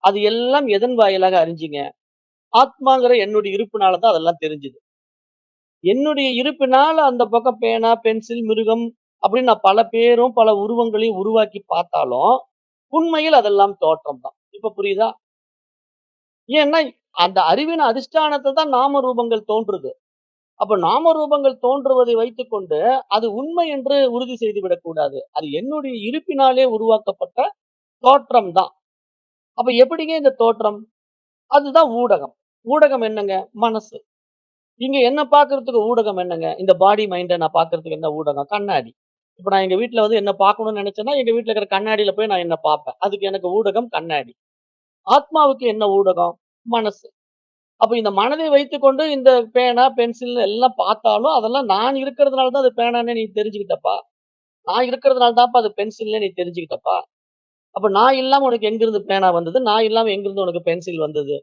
Speaker 1: அது எல்லாம் எதன் வாயிலாக அறிஞ்சீங்க? ஆத்மாங்கிற என்னுடைய இருப்புனால தான் அதெல்லாம் தெரிஞ்சுது. என்னுடைய இருப்பினால அந்த பக்கம் பேனா, பென்சில், மிருகம் அப்படின்னு நான் பல பேரும், பல உருவங்களையும் உருவாக்கி பார்த்தாலும், உண்மையில் அதெல்லாம் தோற்றம் தான். இப்ப புரியுதா? ஏன்னா, அந்த அறிவின் அதிஷ்டானத்த தான் நாம ரூபங்கள் தோன்றுது. அப்ப நாம ரூபங்கள் தோன்றுவதை வைத்துக்கொண்டு, அது உண்மை என்று உறுதி செய்து விடக்கூடாது. அது என்னுடைய இருப்பினாலே உருவாக்கப்பட்ட தோற்றம் தான். அப்ப எப்படிங்க இந்த தோற்றம்? அதுதான் ஊடகம். ஊடகம் என்னங்க? மனசு. இங்க என்ன பார்க்கறதுக்கு ஊடகம் என்னங்க? இந்த பாடி, மைண்ட நான் பார்க்கறதுக்கு என்ன ஊடகம்? கண்ணாடி. இப்ப நான் எங்க வீட்ல வந்து என்ன பார்க்கணும்னு நெனச்சேன்னா, எங்க வீட்ல இருக்கிற கண்ணாடியில போய் நான் என்ன பார்ப்பேன். அதுக்கு எனக்கு ஊடகம் கண்ணாடி. ஆத்மாவுக்கு என்ன ஊடகம்? மனசு. அப்ப இந்த மனதை வைத்துக்கொண்டு இந்த பேனா, பென்சில் எல்லாம் பார்த்தாலும், அதெல்லாம் நான் இருக்கிறதுனால தான் அது பேனான்னே நீ தெரிஞ்சுக்கிட்டப்பா. நான் இருக்கிறதுனால தான்ப்பா அது பென்சில்னே நீ தெரிஞ்சுக்கிட்டப்பா. அப்ப நான் இல்லாம உனக்கு எங்கிருந்து பேனா வந்தது? நான் இல்லாம எங்கிருந்து உனக்கு பென்சில் வந்தது?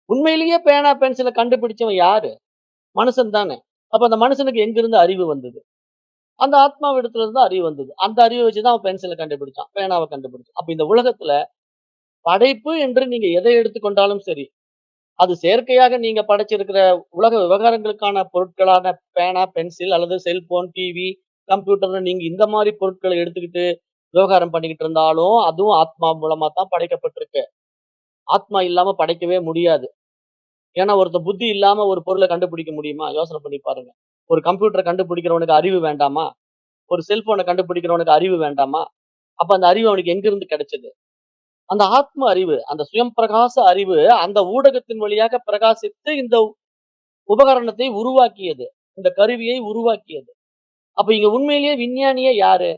Speaker 1: உண்மையிலேயே பேனா, பென்சில கண்டுபிடிச்சவன் யாரு? மனுஷன் தானே. அப்ப அந்த மனுஷனுக்கு எங்கிருந்து அறிவு வந்தது? அந்த ஆத்மாவிடத்துல இருந்து தான் அறிவு வந்தது. அந்த அறிவ வச்சு தான் அவன் பென்சில கண்டுபிடிச்சான். பேனாவ கண்டுபிடிச்சான். அப்ப இந்த உலகத்துல படைப்பு என்று நீங்க எதை எடுத்துக்கொண்டாலும் சரி, அது செயற்கையாக நீங்க படைச்சிருக்கிற உலக விவகாரங்களுக்கான பொருட்களான பேனா, பென்சில் அல்லது செல்போன், டிவி, கம்ப்யூட்டர்ன்னு நீங்க இந்த மாரி பொருட்கள எடுத்துக்கிட்டு விவகாரம் பண்ணிக்கிட்டு இருந்தாலும், அதுவும் ஆத்மா மூலமா தான் படைக்கப்பட்டிருக்கு. ஆத்மா இல்லாம படைக்கவே முடியாது. ஏன்னா ஒருத்தன் புத்தி இல்லாம ஒரு பொருள கண்டுபிடிக்க முடியுமா? யோசனை பண்ணி பாருங்க. ஒரு கம்ப்யூட்டர கண்டுபிடிக்கிறவனுக்கு அறிவு வேண்டாமா? ஒரு செல்போன கண்டுபிடிக்கிறவனுக்கு அறிவு வேண்டாமா? அப்ப அந்த அறிவு அவனுக்கு எங்கிருந்து கிடைச்சது? அந்த ஆத்ம அறிவு, அந்த சுயம் பிரகாச அறிவு அந்த ஊடகத்தின் வழியாக பிரகாசித்து இந்த உபகரணத்தை உருவாக்கியது. இந்த கருவியை உருவாக்கியது. அப்ப இங்க உண்மையிலேயே விஞ்ஞானியே யாரு?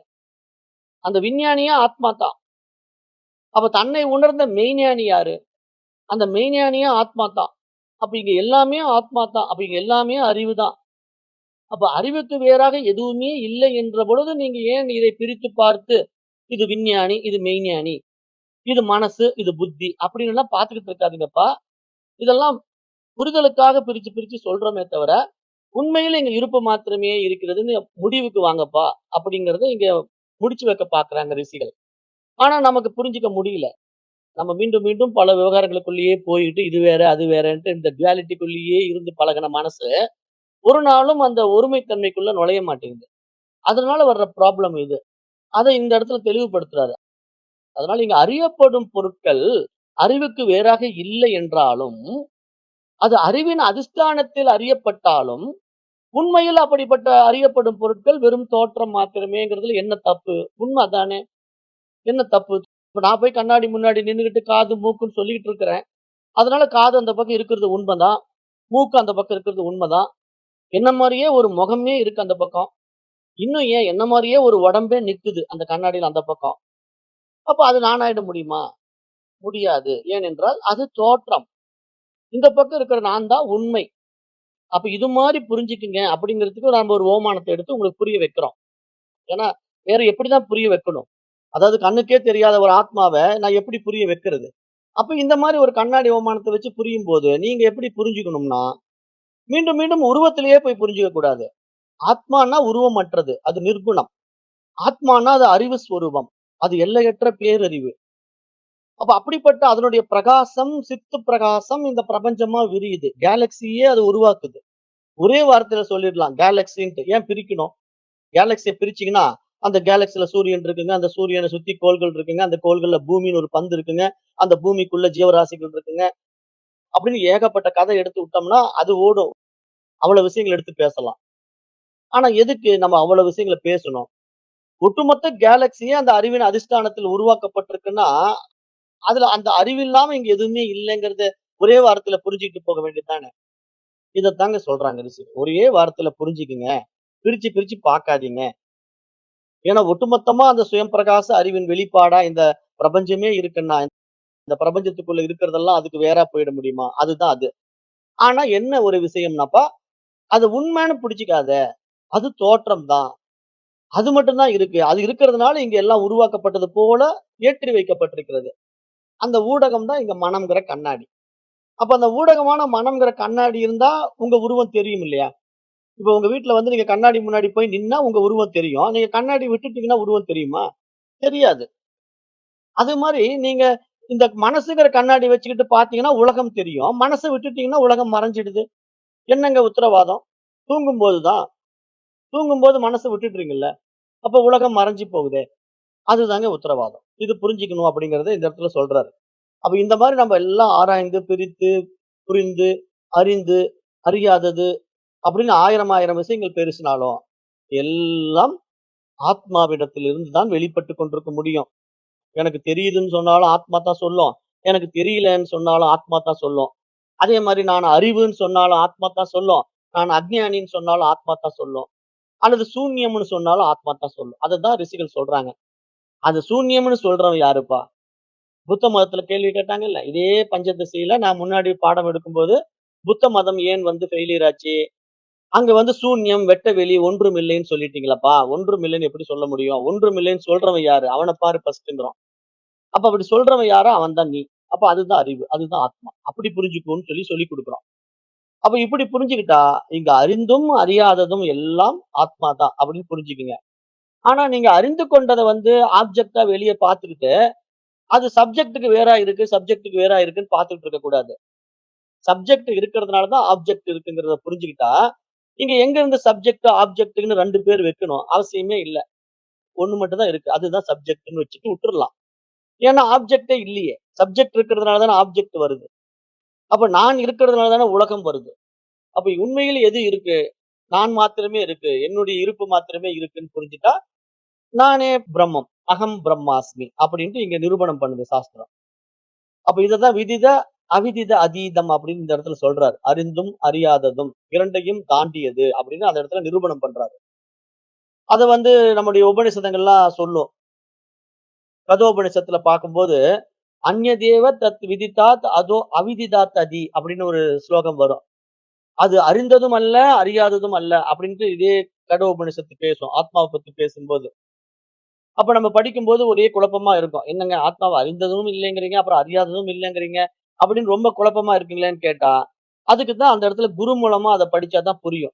Speaker 1: அந்த விஞ்ஞானியே ஆத்மா தான். அப்ப தன்னை உணர்ந்த மெய்ஞானி யாரு? அந்த மெய்ஞானியே ஆத்மா தான். அப்ப இங்க எல்லாமே ஆத்மா தான். அப்ப இங்க எல்லாமே அறிவு தான். அப்ப அறிவுக்கு வேறாக எதுவுமே இல்லை என்ற பொழுது நீங்க ஏன் இதை பிரித்து பார்த்து, இது விஞ்ஞானி, இது மெய்ஞானி, இது மனசு, இது புத்தி அப்படின்னு எல்லாம் பார்த்துக்கிட்டு இருக்காதீங்கப்பா. இதெல்லாம் புரிதலுக்காக பிரிச்சு பிரிச்சு சொல்றோமே தவிர, உண்மையில இங்க இருப்பு மாத்திரமே இருக்கிறதுன்னு முடிவுக்கு வாங்கப்பா அப்படிங்கிறத இங்க முடிச்சு வைக்க பார்க்கிறாங்க ரிஷிகள். ஆனா நமக்கு புரிஞ்சுக்க முடியல. நம்ம மீண்டும் மீண்டும் பல விவகாரங்களுக்குள்ளேயே போயிட்டு இது வேற, அது வேறன்ட்டு இந்த டுவாலிட்டிக்குள்ளேயே இருந்து பழகுன மனசு, ஒரு நாளும் அந்த ஒருமைத்தன்மைக்குள்ள நுழைய மாட்டேங்குது. அதனால வர்ற ப்ராப்ளம் இது. அத இந்த இடத்துல தெளிவுபடுத்துறாரு. அதனால இங்க அறியப்படும் பொருட்கள் அறிவுக்கு வேறாக இல்லை என்றாலும், அது அறிவின் அதிஷ்டானத்தில் அறியப்பட்டாலும், உண்மையில் அப்படிப்பட்ட அறியப்படும் பொருட்கள் வெறும் தோற்றம் மாத்திரமேங்கிறதுல என்ன தப்பு? உண்ம அதானே! என்ன தப்பு? இப்ப நான் போய் கண்ணாடி முன்னாடி நின்னுகிட்டு காது, மூக்குன்னு சொல்லிக்கிட்டு இருக்கிறேன். அதனால காது அந்த பக்கம் இருக்கிறது உண்மதான். மூக்கு அந்த பக்கம் இருக்கிறது உண்மதான். என்ன மாரியே ஒரு முகமே இருக்கு அந்த பக்கம். இன்னும் ஏன் என்ன மாரியே ஒரு உடம்பே நிக்குது அந்த கண்ணாடியில அந்த பக்கம். அப்ப அது நானாயிட முடியுமா? முடியாது. ஏனென்றால் அது தோற்றம். இந்த பக்கம் இருக்கிற நான் தான் உண்மை. அப்ப இது மாரி புரிஞ்சுக்குங்க அப்படிங்கிறதுக்கு நாம ஒரு ஓமானத்த எடுத்து உங்களுக்கு புரிய வைக்கிறோம். ஏன்னா, வேற எப்படிதான் புரிய வைக்கணும்? அதாவது கண்ணுக்கே தெரியாத ஒரு ஆத்மாவ நான் எப்படி புரிய வைக்கிறது? அப்ப இந்த மாரி ஒரு கண்ணாடி ஓமானத்த வச்சு புரியும்போது, நீங்க எப்படி புரிஞ்சுக்கணும்னா, மீண்டும் மீண்டும் உருவத்திலேயே போய் புரிஞ்சுக்க கூடாது. ஆத்மான்னா உருவமற்றது. அது நிர்குணம். ஆத்மான்னா அது அறிவு ஸ்வரூபம். அது எல்லையற்ற பேரறிவு. அப்ப அப்படிப்பட்ட அதனுடைய பிரகாசம், சித்து பிரகாசம் இந்த பிரபஞ்சமா விரியுது. கேலக்ஸியே அது உருவாக்குது. ஒரே வார்த்தையில சொல்லிடலாம் கேலக்ஸின்ட்டு. ஏன் பிரிக்கணும்? கேலக்ஸிய பிரிச்சீங்கன்னா, அந்த கேலக்ஸில சூரியன் இருக்குங்க. அந்த சூரியன சுத்தி கோள்கள் இருக்குங்க. அந்த கோள்கள்ல பூமின்னு ஒரு பந்து இருக்குங்க. அந்த பூமிக்குள்ள ஜீவராசிகள் இருக்குங்க. அப்படின்னு ஏகப்பட்ட கதை எடுத்து விட்டோம்னா, அது ஓடும். அவ்வளவு விஷயங்கள் எடுத்து பேசலாம். ஆனா எதுக்கு நம்ம அவ்வளவு விஷயங்கள பேசணும்? ஒட்டுமொத்த கேலக்ஸியே அந்த அறிவின் அதிஷ்டானத்தில் உருவாக்கப்பட்டிருக்குன்னா, அதுல அந்த அறிவில்லாம இங்க எதுவுமே இல்லைங்கிறத ஒரே வார்த்தையில புரிஞ்சுகிட்டு போக வேண்டியது தானே! இதத்தாங்க சொல்றாங்க ரிஷி. ஒரே வார்த்தையில புரிஞ்சுக்குங்க. பிரிச்சு பிரிச்சு பார்க்காதீங்க. ஏன்னா ஒட்டுமொத்தமா அந்த சுயம் பிரகாச அறிவின் வெளிப்பாடா இந்த பிரபஞ்சமே இருக்குன்னா, இந்த பிரபஞ்சத்துக்குள்ள இருக்கிறதெல்லாம் அதுக்கு வேறா போயிட முடியுமா? அதுதான் அது. ஆனா என்ன ஒரு விஷயம்னாப்பா, அது உண்மைன்னு புடிச்சுக்காத. அது தோற்றம் தான். அது மட்டும் தான் இருக்கு. அது இருக்கிறதுனால இங்க எல்லாம் உருவாக்கப்பட்டது போல ஏற்றி வைக்கப்பட்டிருக்கிறது. அந்த ஊடகம் தான் இங்க மனம்ங்கிற கண்ணாடி. அப்ப அந்த ஊடகமான மனம்ங்கிற கண்ணாடி இருந்தா உங்க உருவம் தெரியும் இல்லையா? இப்ப உங்க வீட்ல வந்து நீங்க கண்ணாடி முன்னாடி போய் நின்னா உங்க உருவம் தெரியும். நீங்க கண்ணாடி விட்டுட்டீங்கன்னா உருவம் தெரியுமா? தெரியாது. அது மாரி நீங்க இந்த மனசுங்கிற கண்ணாடி வச்சுக்கிட்டு பார்த்தீங்கன்னா உலகம் தெரியும். மனச விட்டுட்டீங்கன்னா உலகம் மறைஞ்சிடுது. என்னங்க உத்தரவாதம்? தூங்கும்போது தான். தூங்கும்போது மனச விட்டுடுறீங்கல்ல. அப்ப உலகம் மறைஞ்சு போகுதே. அதுதாங்க உத்தரவாதம். இது புரிஞ்சுக்கணும் அப்படிங்கிறத இந்த இடத்துல சொல்றாரு. அப்ப இந்த மாரி நம்ம எல்லாம் ஆராய்ந்து, பிரித்து, புரிந்து, அறிந்து, அறியாதது அப்படின்னு 1000 1000 விஷயங்கள் பேசினாலும், எல்லாம் ஆத்மாவிடத்தில் இருந்து தான் வெளிப்பட்டுக் கொண்டிருக்க முடியும். எனக்கு தெரியுதுன்னு சொன்னாலும் ஆத்மா தான் சொல்லும். எனக்கு தெரியலன்னு சொன்னாலும் ஆத்மா தான் சொல்லும். அதே மாரி நான் அறிவுன்னு சொன்னாலும் ஆத்மா தான் சொல்லும். நான் அஞ்ஞானின்னு சொன்னாலும் ஆத்மா தான் சொல்லும். அல்லது சூன்யம்ன்னு சொன்னாலும் ஆத்மா தான் சொல்லும். அததான் ரிஷிகள் சொல்றாங்க. அது சூன்யம்ன்னு சொல்றவன் யாருப்பா? புத்த மதத்துல கேள்வி கேட்டாங்கல்ல. இதே பஞ்சதசியில நான் முன்னாடி பாடம் எடுக்கும்போது, புத்த மதம் ஏன் வந்து ஃபெயிலியர் ஆச்சு? அங்க வந்து சூன்யம், வெட்ட வெளி, ஒன்றுமில்லைன்னு சொல்லிட்டீங்களப்பா. ஒன்றுமில்லைன்னு எப்படி சொல்ல முடியும்? ஒன்றுமில்லைன்னு சொல்றவன் யாரு? அவன பாரு ஃபர்ஸ்ட்ங்கிறோம். அப்ப அப்படி சொல்றவன் யாரோ அவன் தான் நீ. அப்ப அதுதான் அறிவு. அதுதான் ஆத்மா. அப்படி புரிஞ்சுக்கோன்னு சொல்லிக் குடுக்குறோம். அப்ப இப்படி புரிஞ்சுக்கிட்டா, இங்க அறிந்தும், அறியாததும் எல்லாம் ஆத்மா தான் அப்படின்னு புரிஞ்சுக்குங்க. ஆனா நீங்க அறிந்து கொண்டத வந்து ஆப்ஜெக்ட்டா வெளிய பார்த்துக்கிட்டு, அது சப்ஜெக்ட்க்கு வேறா இருக்கு, சப்ஜெக்ட்க்கு வேறா இருக்குன்னு பார்த்துட்டு இருக்கக் கூடாது. சப்ஜெக்ட் இருக்கிறதுனால தான் ஆப்ஜெக்ட் இருக்குங்கிறத புரிஞ்சுக்கிட்டா, இங்க எங்க இருந்து சப்ஜெக்ட், ஆப்ஜெக்ட்ன்னு 2 பேர் வைக்கணும். அவசியமே இல்ல. ஒண்ணு மட்டும் தான் இருக்கு. அதுதான் சப்ஜெக்ட்ன்னு வச்சுட்டு விட்டுறலாம். ஏன்னா ஆப்ஜெக்ட்டே இல்லையே. சப்ஜெக்ட் இருக்கிறதுனால தானே ஆப்ஜெக்ட் வருது. அப்ப நான் இருக்கிறதுனால தானே உலகம் வருது. அப்ப உண்மையில் எது இருக்கு? நான் மாத்திரமே இருக்கு. என்னுடைய இருப்பு மாத்திரமே இருக்குன்னு புரிஞ்சுட்டா, நானே பிரம்மம். அகம் பிரம்மாஸ்மி அப்படின்ட்டு இங்க நிரூபணம் பண்ணுது சாஸ்திரம். அப்ப இததான் விதித, அவிதித அதீதம் அப்படின்னு இந்த இடத்துல சொல்றாரு. அறிந்தும், அறியாததும் 2யும் தாண்டியது அப்படின்னு அந்த இடத்துல நிரூபணம் பண்றாரு. அத வந்து நம்முடைய உபநிஷதங்கள்லாம் சொல்லும். கதோபனிஷத்துல பார்க்கும்போது, "அந்யதேவ தத் விதித்தாத் அதோ அவிதிதாத் அதி" அப்படின்னு ஒரு ஸ்லோகம் வரும். அது அறிந்ததும் அல்ல, அறியாததும் அல்ல அப்படின்ட்டு இதே கடோபனிஷத்து பேசும். ஆத்மாவ பத்தி பேசும்போது. அப்ப நம்ம படிக்கும்போது ஒரே குழப்பமா இருக்கும். என்னங்க ஆத்மாவ அறிந்ததும் இல்லைங்கிறீங்க, அப்புறம் அறியாததும் இல்லைங்கிறீங்க, அப்படின்னு ரொம்ப குழப்பமா இருக்குங்களேன்னு கேட்டா, அதுக்கு தான் அந்த இடத்துல குரு மூலமா அத படிச்சா தான் புரியும்.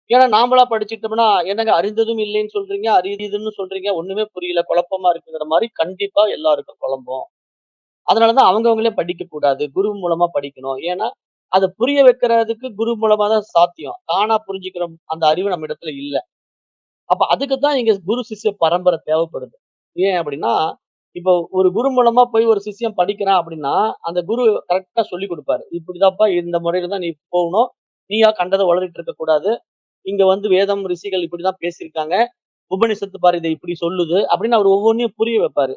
Speaker 1: ஏன்னா நாமளா படிச்சுட்டோம்னா, என்னங்க அறிந்ததும் இல்லைன்னு சொல்றீங்க, அறியுதுன்னு சொல்றீங்க, ஒண்ணுமே புரியல, குழப்பமா இருக்குங்கிற மாரி கண்டிப்பா எல்லாருக்கும் குழம்பும். அதனால தான் அவங்கவங்களே படிக்கக் கூடாது. குரு மூலமா படிக்கணும். ஏன்னா, அத புரிய வைக்கிறதுக்கு குரு மூலமா தான் சாத்தியம். தானா புரிஞ்சுக்கிற அந்த அறிவு நம்ம இடத்துல இல்ல. அப்ப அதுக்கு தான் இங்க குரு சிஷ்ய பரம்பரை தேவைப்படுது. ஏன் அப்படின்னா, இப்போ ஒரு குரு மூலமா போய் ஒரு சிஷ்யன் படிக்கிறான் அப்படின்னா, அந்த குரு கரெக்ட்டா சொல்லிக் குடுப்பாரு. இப்படிதான்ப்பா இந்த முறையில தான் நீ போகணும். நீயா கண்டத உளறிட்டு இருக்கக் கூடாது. இங்க வந்து வேதம், ரிஷிகள் இப்படிதான் பேசியிருக்காங்க. உபனிஷத்து பாரு இத இப்படி சொல்லுது அப்படின்னு அவர் ஒவ்வொன்னையும் புரிய வைப்பாரு.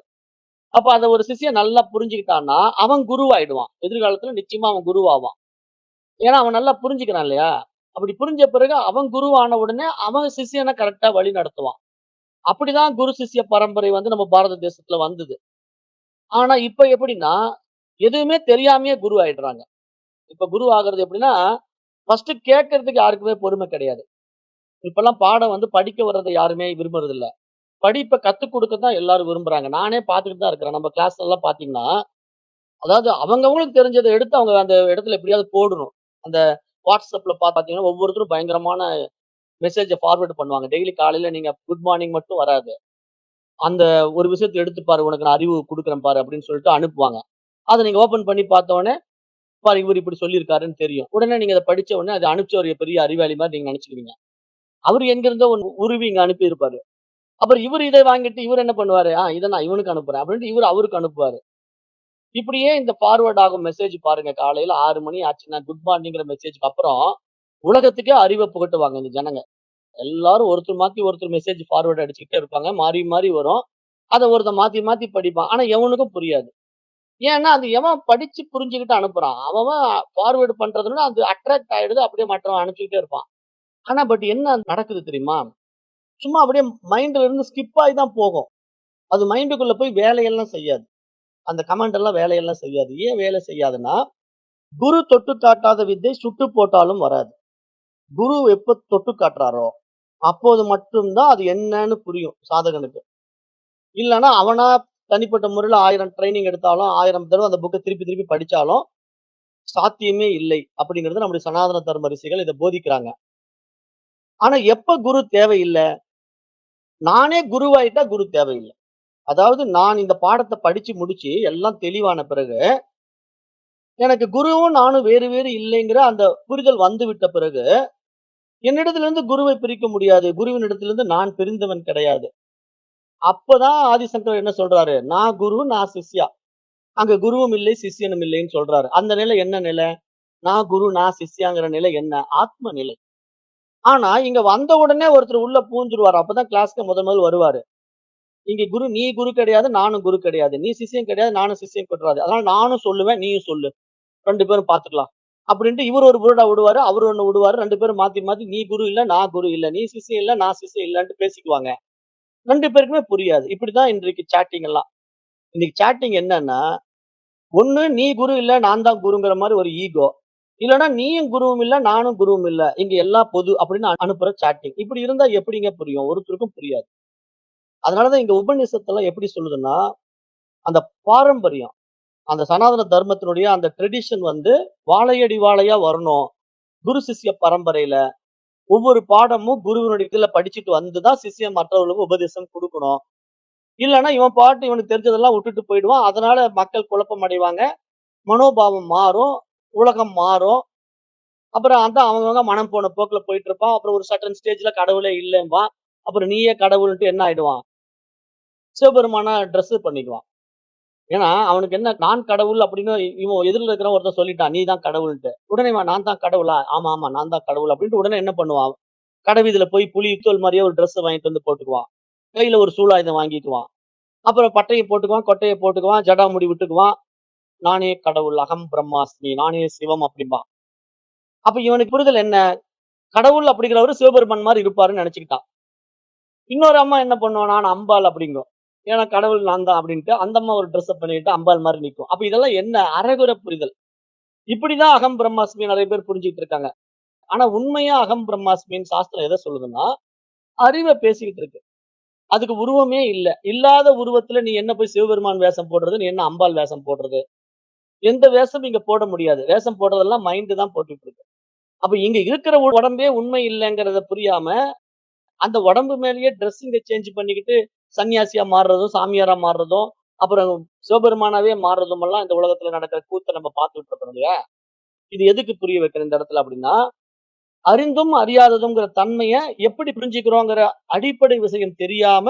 Speaker 1: அப்ப அத ஒரு சிஷ்யன் நல்லா புரிஞ்சுக்கிட்டான்னா, அவன் குருவாயிடுவான். எதிர்காலத்துல நிச்சயமா அவன் குருவாவான். ஏன்னா அவன் நல்லா புரிஞ்சுக்கிறான் இல்லையா? அப்படி புரிஞ்ச பிறகு அவன் குருவான உடனே அவன் சிஷ்யன கரெக்ட்டா வழி நடத்துவான். அப்படிதான் குரு சிஷ்ய பரம்பரை வந்து நம்ம பாரத தேசத்துல வந்தது. ஆனா இப்ப எப்படின்னா, எதுவுமே தெரியாமயே குரு ஆயிடுறாங்க. இப்ப குரு ஆகுறது எப்படின்னா, ஃபர்ஸ்ட் கேட்கறதுக்கு யாருக்குமே பொறுமை கிடையாது. இப்பல்லாம் பாடம் வந்து படிக்க வர்றத யாருமே விரும்புறதில்ல. படிப்ப கத்துக் குடுக்க தான் எல்லாரும் விரும்புறாங்க. நானே பார்த்துக்கிட்டு தான் இருக்கிறேன். நம்ம கிளாஸ்லலாம் பார்த்தீங்கன்னா, அதாவது அவங்கவங்களுக்கு தெரிஞ்சத எடுத்து அவங்க அந்த இடத்துல எப்படியாவது போடணும். அந்த WhatsAppல பார்த்தீங்கன்னா, ஒவ்வொருத்தரும் பயங்கரமான மெசேஜ ஃபார்வர்ட் பண்ணுவாங்க. டெய்லி காலையில நீங்க குட் மார்னிங் மட்டும் வராது. அந்த ஒரு விஷயத்த எடுத்து பாரு, உனக்கு நான் அறிவு குடுக்குறேன் பாரு அப்படின்னு சொல்லிட்டு அனுப்புவாங்க. அத நீங்க ஓப்பன் பண்ணி பார்த்த உடனே, பாரு இவரு இப்படி சொல்லியிருக்காருன்னு தெரியும். உடனே நீங்க அத படிச்ச உடனே அத அனுப்பிச்சவரு பெரிய அறிவாளி மாரி நீங்க நெனச்சுக்குவீங்க. அவரு எங்கிருந்தோ ஒண்ணு உருவி இங்க அனுப்பியிருப்பாரு. அப்புறம் இவரு இத வாங்கிட்டு இவரு என்ன பண்ணுவாரு, இத நான் இவனுக்கு அனுப்புறேன் அப்படின்ட்டு இவரு அவருக்கு அனுப்புவாரு. இப்படியே இந்த ஃபார்வர்ட் ஆகும் மெசேஜ் பாருங்க. காலையில 6 மணி ஆச்சுன்னா, குட் மார்னிங்கிற மெசேஜ்க்கு அப்புறம் உலகத்துக்கே அறிவ புகட்டுவாங்க இந்த ஜனங்க. எல்லாரும் ஒருத்தர் மாத்தி ஒருத்தர் மெசேஜ் ஃபார்வர்ட் அடிச்சுக்கிட்டே இருப்பாங்க. மாறி மாறி வரும். அத ஒருத்தன் மாத்தி மாத்தி படிப்பான். ஆனா எவனுக்கும் புரியாது. ஏன்னா, அது எவன் படிச்சு புரிஞ்சுகிட்டு அனுப்புறான். அவன் ஃபார்வர்ட் பண்றதுனால அது அட்ராக்ட் ஆயிடுது. அப்படியே மற்றவன் அனுப்பிச்சுக்கிட்டே இருப்பான். ஆனா என்ன நடக்குது தெரியுமா? சும்மா அப்படியே மைண்ட்ல இருந்து ஸ்கிப் ஆயி தான் போகும். அது மைண்டுக்குள்ள போய் வேலையெல்லாம் செய்யாது. அந்த கமெண்ட் எல்லாம் வேலையெல்லாம் செய்யாது. ஏன் வேலை செய்யாதுன்னா, குரு தொட்டு காட்டாத வித்தை சுட்டு போட்டாலும் வராது. குரு எப்ப தொட்டு காட்டுறாரோ, அப்போது மட்டும் தான் அது என்னன்னு புரியும் சாதகனுக்கு. இல்லன்னா அவனா தனிப்பட்ட முறையில 1000 ட்ரெய்னிங் எடுத்தாலும், 1000 தடவ அந்த புக்க திருப்பி திருப்பி படிச்சாலும் சாத்தியமே இல்லை. அப்படிங்கிறது நம்முடைய சனாதன தர்ம ரிஷிகள் இத போதிக்கிறாங்க. ஆனா எப்ப குரு தேவையில்ல? நானே குருவாயிட்டா குரு தேவையில்ல. அதாவது நான் இந்த பாடத்த படிச்சு முடிச்சு எல்லாம் தெளிவான பிறகு, எனக்கு குருவும் நானும் வேறு வேறு இல்லைங்கிற அந்த புரிதல் வந்துவிட்ட பிறகு, என்னிடத்திலிருந்து குருவை பிரிக்க முடியாது. குருவினிடத்திலிருந்து நான் பிரிந்தவன் கிடையாது. அப்பதான் ஆதிசங்கரர் என்ன சொல்றாரு? நான் குரு, நான் சிஷ்யா. அங்க குருவும் இல்லை, சிஷ்யனும் இல்லைன்னு சொல்றாரு. அந்த நிலை என்ன நிலை? நான் குரு, நான் சிஷ்யாங்கிற நிலை என்ன? ஆத்ம நிலை. ஆனா, இங்க வந்த உடனே ஒருத்தர் உள்ள பூந்துருவாரு. அப்பதான் கிளாஸ்க்கு முதல் வருவாரு. இங்க நீ குரு கிடையாது, நானும் குரு கிடையாது. நீ சிஷ்யன் கிடையாது, நானும் சிஷ்யன் கிடையாது. அதனால நானும் சொல்லுவேன், நீயும் சொல்லு. 2 பேரும் பார்த்துக்கலாம். அப்படின்ட்டு இவரு ஒரு புருடா விடுவாரு, அவரு ஒண்ணு விடுவாரு. 2 பேரும் மாத்தி மாத்தி நீ குரு இல்ல, நான் குரு இல்ல. நீ சிஷ்யன் இல்ல, நான் சிஷ்யன் இல்லன்ட்டு பேசிக்குவாங்க. 2 பேருக்குமே புரியாது. இப்படிதான் இன்றைக்கு சாட்டிங் எல்லாம். இன்னைக்கு சாட்டிங் என்னன்னா, ஒண்ணு நீ குரு இல்ல, நான் தான் குருங்கிற மாரி ஒரு ஈகோ. இல்லன்னா நீயும் குருவும் இல்ல, நானும் குருவும் இல்ல. இங்க எல்லாம் பொது அப்படின்னு அனுப்புற சாட்டிங். இப்படி இருந்தா எப்படிங்க புரியும்? ஒருத்தருக்கும் புரியாது. அதனாலதான் இங்க உபநிஷத்தெல்லாம் எப்படி சொல்லுதுன்னா, அந்த பாரம்பரியம், அந்த சனாதன தர்மத்தினுடைய அந்த ட்ரெடிஷன் வாழையடி வாழையா வரணும். குரு சிஷ்ய பரம்பரையில ஒவ்வொரு பாடமும் குருவினுடைய இதுல படிச்சுட்டு வந்துதான் சிஷ்யன் மற்றவர்களுக்கு உபதேசம் குடுக்கணும். இல்லன்னா இவன் பாட்டு இவனுக்கு தெரிஞ்சதெல்லாம் விட்டுட்டு போயிடுவான். அதனால மக்கள் குழப்பம் அடைவாங்க. மனோபாவம் மாறும். உலகம் மாறும். அப்புறம் அதான் அவங்கவங்க மனம் போன போக்குல போயிட்டு இருப்பான். அப்புறம் ஒரு சர்டன் ஸ்டேஜ்ல கடவுளே இல்லம்பான். அப்புறம் நீயே கடவுள்ன்ட்டு என்ன ஆயிடுவான்? சிவபெருமானா ட்ரெஸ் பண்ணிக்குவான். ஏன்னா, அவனுக்கு என்ன நான் கடவுள் அப்படின்னு இவன் எதிர்ல இருக்கிறவன் ஒருத்தன் சொல்லிட்டான். நீ தான் கடவுள்ன்ட்டு. உடனே இவன் நான் தான் கடவுளா? ஆமா, ஆமா நான் தான் கடவுள் அப்படின்ட்டு உடனே என்ன பண்ணுவான்? கடைவீதியில போய் புலி தோல் மாரியே ஒரு ட்ரெஸ் வாங்கிட்டு வந்து போட்டுக்குவான். கையில ஒரு சூலாயுதம் வாங்கிக்குவான். அப்புறம் பட்டைய போட்டுக்குவான், கொட்டைய போட்டுக்குவான், ஜடாமுடி விட்டுக்குவான். நானே கடவுள், அகம் பிரம்மாஸ்மி, நானே சிவம் அப்படிம்பான். அப்ப இவனுக்கு புரிதல் என்ன? கடவுள் அப்படிங்கிறவரு சிவபெருமான் மாரி இருப்பாருன்னு நெனச்சுக்கிட்டான். இன்னொரு அம்மா என்ன பண்ணும்? நான் அம்பாள் அப்படிங்கும். ஏன்னா கடவுள் நான் தான் அப்படின்ட்டு, அந்த அம்மா ஒரு ட்ரெஸ்ஸ பண்ணிட்டு அம்பாள் மாரி நிக்கும். அப்ப இதெல்லாம் என்ன? அரைகுறை புரிதல். இப்படிதான் அகம் பிரம்மாஸ்மி நெறைய பேர் புரிஞ்சுகிட்டு இருக்காங்க. ஆனா உண்மையா அகம் பிரம்மாஸ்மின்னு சாஸ்திரம் எத சொல்லுதுன்னா, அறிவ பேசிக்கிட்டு இருக்கு. அதுக்கு உருவமே இல்ல. இல்லாத உருவத்துல நீ என்ன போய் சிவபெருமான் வேஷம் போடுறது? நீ என்ன அம்பாள் வேஷம் போடுறது? எந்த வேஷமும் இங்க போட முடியாது. வேஷம் போடுறதெல்லாம் மைண்ட் தான் போட்டுட்டு இருக்கு. அப்ப இங்க இருக்கிற உடம்பே உண்மை இல்லங்கிறத புரியாம, அந்த உடம்பு மேலேயே ட்ரெஸ்ஸிங்க சேஞ்ச் பண்ணிக்கிட்டு சன்னியாசியா மாறுறதும், சாமியாரா மாறுறதும், அப்புறம் சிவபெருமானாவே மாறுறதும் எல்லாம் இந்த உலகத்துல நடக்கிற கூத்த நம்ம பார்த்துட்டு இருக்கிறோம் இல்லையா? இது எதுக்கு புரிய வைக்கிறேன் இந்த இடத்துல அப்படின்னா, அறிந்தும் அறியாததுங்கிற தன்மைய எப்படி புரிஞ்சுக்கிறோங்கிற அடிப்படை விஷயம் தெரியாம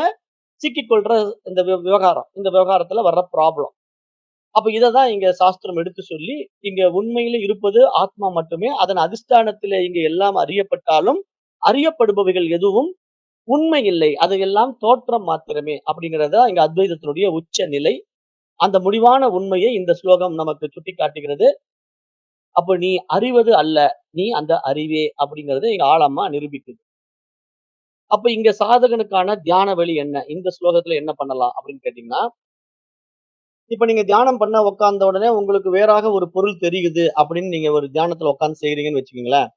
Speaker 1: சிக்கிக்கொள்ற இந்த விவகாரம். இந்த விவகாரத்துல வர்ற ப்ராப்ளம். அப்ப இததான் இங்க சாஸ்திரம் எடுத்து சொல்லி, இங்க உண்மையிலே இருப்பது ஆத்மா மட்டுமே. அதன் அதிஷ்டானத்திலே இங்க எல்லாம் அறியப்பட்டாலும், அறியப்படுபவைகள் எதுவும் உண்மை இல்லை. அதையெல்லாம் தோற்றம் மாத்திரமே அப்படிங்கிறத இங்க அத்வைதத்தினுடைய உச்ச நிலை. அந்த முடிவான உண்மையை இந்த ஸ்லோகம் நமக்கு சுட்டிக்காட்டுகிறது. அப்ப நீ அறிவது அல்ல, நீ அந்த அறிவே அப்படிங்கிறத இங்க ஆழமா நிரூபிக்குது. அப்ப இங்க சாதகனுக்கான தியான வழி என்ன? இந்த ஸ்லோகத்துல என்ன பண்ணலாம் அப்படின்னு கேட்டீங்கன்னா, இப்ப நீங்க தியானம் பண்ண உட்கார்ந்த உடனே உங்களுக்கு வேறாக ஒரு பொருள் தெரியுது அப்படின்னு நீங்க ஒரு தியானத்துல உட்கார்ந்து செய்றீங்கன்னு வச்சுக்கங்களேன்.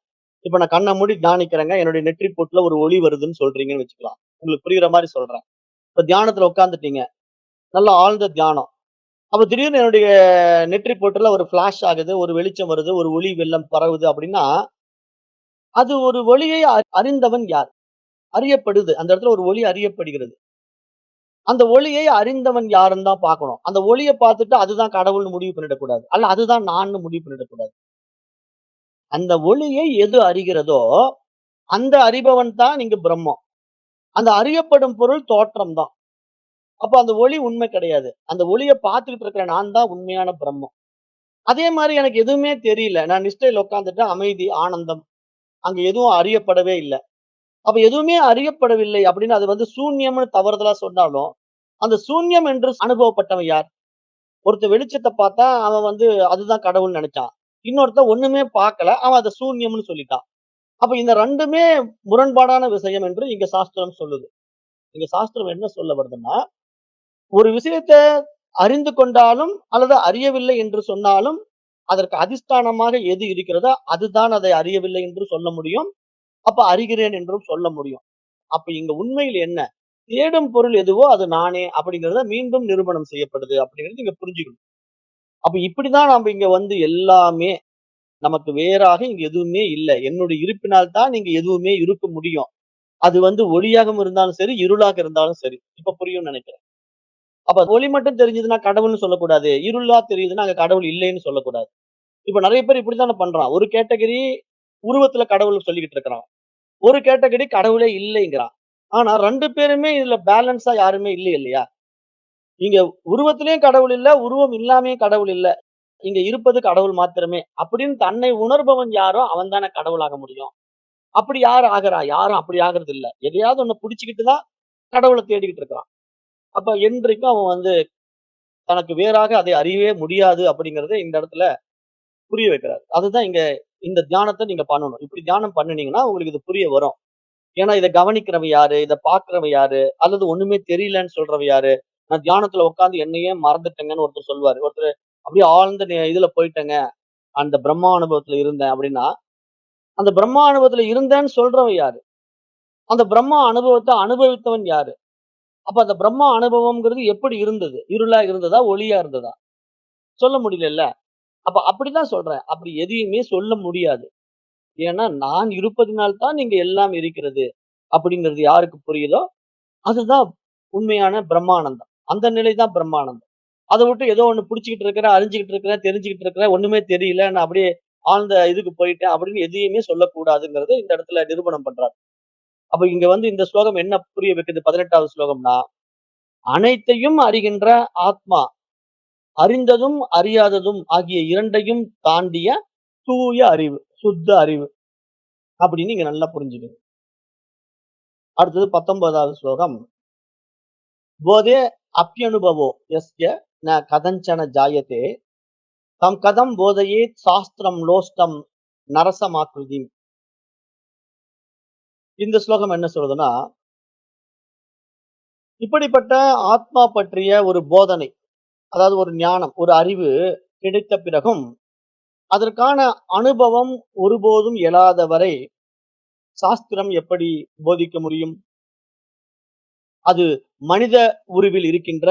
Speaker 1: இப்ப நான் கண்ண மூடி தியானிக்கிறேங்க. என்னுடைய நெற்றி பொட்டுல ஒரு ஒளி வருதுன்னு சொல்றீங்கன்னு வச்சுக்கலாம். உங்களுக்கு புரியுற மாரி சொல்றேன். இப்ப தியானத்துல உட்கார்ந்துட்டீங்க. நல்லா ஆழ்ந்த தியானம். அப்ப திடீர்னு என்னுடைய நெற்றி பொட்டுல ஒரு ஃபிளாஷ் ஆகுது, ஒரு வெளிச்சம் வருது, ஒரு ஒளி வெள்ளம் பரவுது அப்படின்னா, அது ஒரு ஒளியை அறிந்தவன் யார்? அறியப்படுது. அந்த இடத்துல ஒரு ஒளி அறியப்படுகிறது. அந்த ஒளியை அறிந்தவன் யாருன்னு தான் பார்க்கணும். அந்த ஒளிய பார்த்துட்டு அதுதான் கடவுள்னு முடிவு பண்ணிடக்கூடாது. அல்ல அதுதான் நான்னு முடிவு பண்ணிடக்கூடாது. அந்த ஒளியை எது அறிகிறதோ, அந்த அறிபவன் தான் இங்கு பிரம்மம். அந்த அறியப்படும் பொருள் தோற்றம் தான். அப்ப அந்த ஒளி உண்மை கிடையாது. அந்த ஒளிய பார்த்துக்கிட்டு இருக்கிற நான் தான் உண்மையான பிரம்மம். அதே மாரி எனக்கு எதுவுமே தெரியல. நான் நிஷ்டையில உட்கார்ந்துட்டேன். அமைதி, ஆனந்தம். அங்க எதுவும் அறியப்படவே இல்ல. அப்ப எதுவுமே அறியப்படவில்லை அப்படின்னு அது வந்து சூன்யம்னு தவறுதலா சொன்னாலும், அந்த சூன்யம் என்று அனுபவப்பட்டவன் யார்? ஒருத்தன் வெளிச்சத்த பார்த்தா, அவன் வந்து அதுதான் கடவுள்னு நெனைச்சான். இன்னொருத்தன் ஒண்ணுமே பார்க்கல. அவன் அத சூன்யம்னு சொல்லிட்டான். அப்ப இந்த 2மே முரண்பாடான விஷயம் என்று இங்க சாஸ்திரம் சொல்லுது. இங்க சாஸ்திரம் என்ன சொல்ல வருதுன்னா, ஒரு விஷயத்த அறிந்து கொண்டாலும் அல்லது அறியவில்லை என்று சொன்னாலும், அதற்கு அதிஷ்டானமாக எது இருக்கிறதோ, அதுதான் அதை அறியவில்லை என்று சொல்ல முடியும். அப்ப அறிகிறேன் என்றும் சொல்ல முடியும். அப்ப இங்க உண்மையில் என்ன? தேடும் பொருள் எதுவோ அது நானே அப்படிங்கிறத மீண்டும் நிரூபணம் செய்யப்படுது அப்படிங்கிறது இங்க புரிஞ்சுக்கணும். அப்ப இப்படிதான் நாம இங்க வந்து எல்லாமே நமக்கு வேறாக இங்க எதுவுமே இல்ல. என்னுடைய இருப்பினால் தான் இங்க எதுவுமே இருக்க முடியும். அது வந்து ஒளியாகவும் இருந்தாலும் சரி, இருளாக இருந்தாலும் சரி. இப்ப புரியும்னு நினைக்கிறேன். அப்ப ஒளி மட்டும் தெரிஞ்சதுன்னா கடவுள்னு சொல்லக்கூடாது. இருளா தெரியுதுன்னா அங்க கடவுள் இல்லைன்னு சொல்லக்கூடாது. இப்ப நெறைய பேர் இப்படித்தானே பண்றான். ஒரு கேட்டகரி உருவத்துல கடவுள் சொல்லிக்கிட்டு இருக்கிறான். ஒரு கேட்டகரி கடவுளே இல்லைங்கிறான். ஆனா 2 பேருமே இதுல பேலன்ஸா யாருமே இல்ல இல்லையா? இங்க உருவத்திலயும் கடவுள் இல்ல, உருவம் இல்லாமயும் கடவுள் இல்ல. இங்க இருப்பது கடவுள் மாத்திரமே. அப்படின்னு தன்னை உணர்பவன் யாரோ அவன் தானே கடவுளாக முடியும். அப்படி யார் ஆகுறா? யாரும் அப்படி ஆகுறது இல்ல. எதையாவது ஒண்ண புடிச்சுக்கிட்டு தான் கடவுள தேடிக்கிட்டு இருக்கிறான். அப்ப என்றைக்கும் அவன் வந்து தனக்கு வேறாக அதை அறியவே முடியாது அப்படிங்கிறத இந்த இடத்துல புரிய வைக்கிறார். அதுதான் இங்க இந்த தியானத்த நீங்க பண்ணணும். இப்படி தியானம் பண்ணுனீங்கன்னா உங்களுக்கு இது புரிய வரும். ஏன்னா இத கவனிக்கிறவன் யாரு? இத பார்க்கிறவன் யாரு? அல்லது ஒண்ணுமே தெரியலன்னு சொல்றவன் யாரு? நான் தியானத்துல உட்கார்ந்து என்னையே மறந்துட்டேங்கன்னு ஒருத்தர் சொல்வாரு. ஒருத்தர் அப்படியே ஆழ்ந்த இதுல போயிட்டேங்க. அந்த பிரம்மா அனுபவத்துல இருந்தேன் அப்படின்னா, அந்த பிரம்மா அனுபவத்துல இருந்தேன்னு சொல்றவன் யாரு? அந்த பிரம்மா அனுபவத்த அனுபவித்தவன் யாரு? அப்ப அந்த பிரம்மா அனுபவம்ங்கிறது எப்படி இருந்தது? இருளா இருந்ததா? ஒளியா இருந்ததா? சொல்ல முடியலல்ல. அப்ப அப்படிதான் சொல்றேன். அப்படி எதையுமே சொல்ல முடியாது. ஏன்னா நான் இருப்பதினால் தான் இங்க எல்லாம் இருக்கிறது. அப்படிங்கிறது யாருக்கு புரியுதோ, அதுதான் உண்மையான பிரம்மானந்தம். அந்த நிலை தான் பிரம்மானந்தம். அத விட்டு ஏதோ ஒண்ணு புடிச்சுக்கிட்டு இருக்கிறேன், அறிஞ்சுகிட்டு இருக்கிறேன், தெரிஞ்சுகிட்டு இருக்கிறேன், ஒண்ணுமே தெரியல. நான் அப்படியே ஆழ்ந்த இதுக்கு போயிட்டேன் அப்படின்னு எதையுமே சொல்லக்கூடாதுங்கிறத இந்த இடத்துல நிரூபணம் பண்றார். அப்ப இங்க வந்து இந்த ஸ்லோகம் என்ன புரிய வைக்குது 18வது ஸ்லோகம்னா, அனைத்தையும் அறிகின்ற ஆத்மா, அறிந்ததும், அறியாததும் ஆகிய 2யும் தாண்டிய தூய அறிவு, சுத்த அறிவு அப்படின்னு இங்க நல்லா புரிஞ்சுக்கணும். அடுத்தது 19வது ஸ்லோகம். போதே அப்யனுபவோ யஸ்ய ந கதஞ்சன ஜாயதே தம் கதம் போதையேத் சாஸ்திரம் லோஷ்டம் நரசமாக்ருதி. இந்த ஸ்லோகம் என்ன சொல்றதுன்னா, இப்படிப்பட்ட ஆத்மா பற்றிய ஒரு போதனை, அதாவது ஒரு ஞானம், ஒரு அறிவு கிடைத்த பிறகும், அதற்கான அனுபவம் ஒருபோதும் எழாதவரை சாஸ்திரம் எப்படி போதிக்க முடியும்? அது மனித உருவில் இருக்கின்ற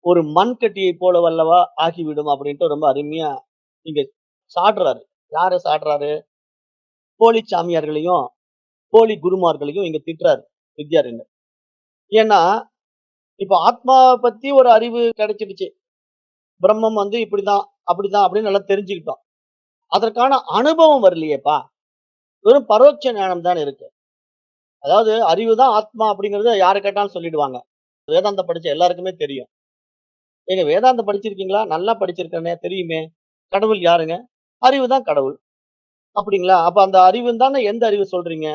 Speaker 1: ஒரு மண்கட்டியைப் போலவல்லவா ஆகிவிடும் அப்படின்ட்டு ரொம்ப அருமையா இங்க சாடுறாரு. யார சாடுறாரு? போலி சாமியார்களையும், போலி குருமார்களையும் இங்க திட்டுறாரு வித்யாரண்யர். ஏன்னா, இப்ப ஆத்மாவ பத்தி ஒரு அறிவு கிடைச்சிடுச்சு. பிரம்மம் வந்து இப்படிதான், அப்படிதான் அப்படின்னு நல்லா தெரிஞ்சுக்கிட்டோம். அதற்கான அனுபவம் வரலையேப்பா. வெறும் பரோட்ச ஞானம் தானே இருக்கு. அதாவது அறிவு தான் ஆத்மா அப்படிங்கிறத யார கேட்டாலும் சொல்லிடுவாங்க. வேதாந்தம் படிச்ச எல்லாருக்குமே தெரியும். ஏங்க வேதாந்தம் படிச்சிருக்கீங்களா? நல்லா படிச்சிருக்கேனே தெரியுமே. கடவுள் யாருங்க? அறிவு தான் கடவுள். அப்படிங்களா? அப்ப அந்த அறிவுன்னு தானே எந்த அறிவு சொல்றீங்க?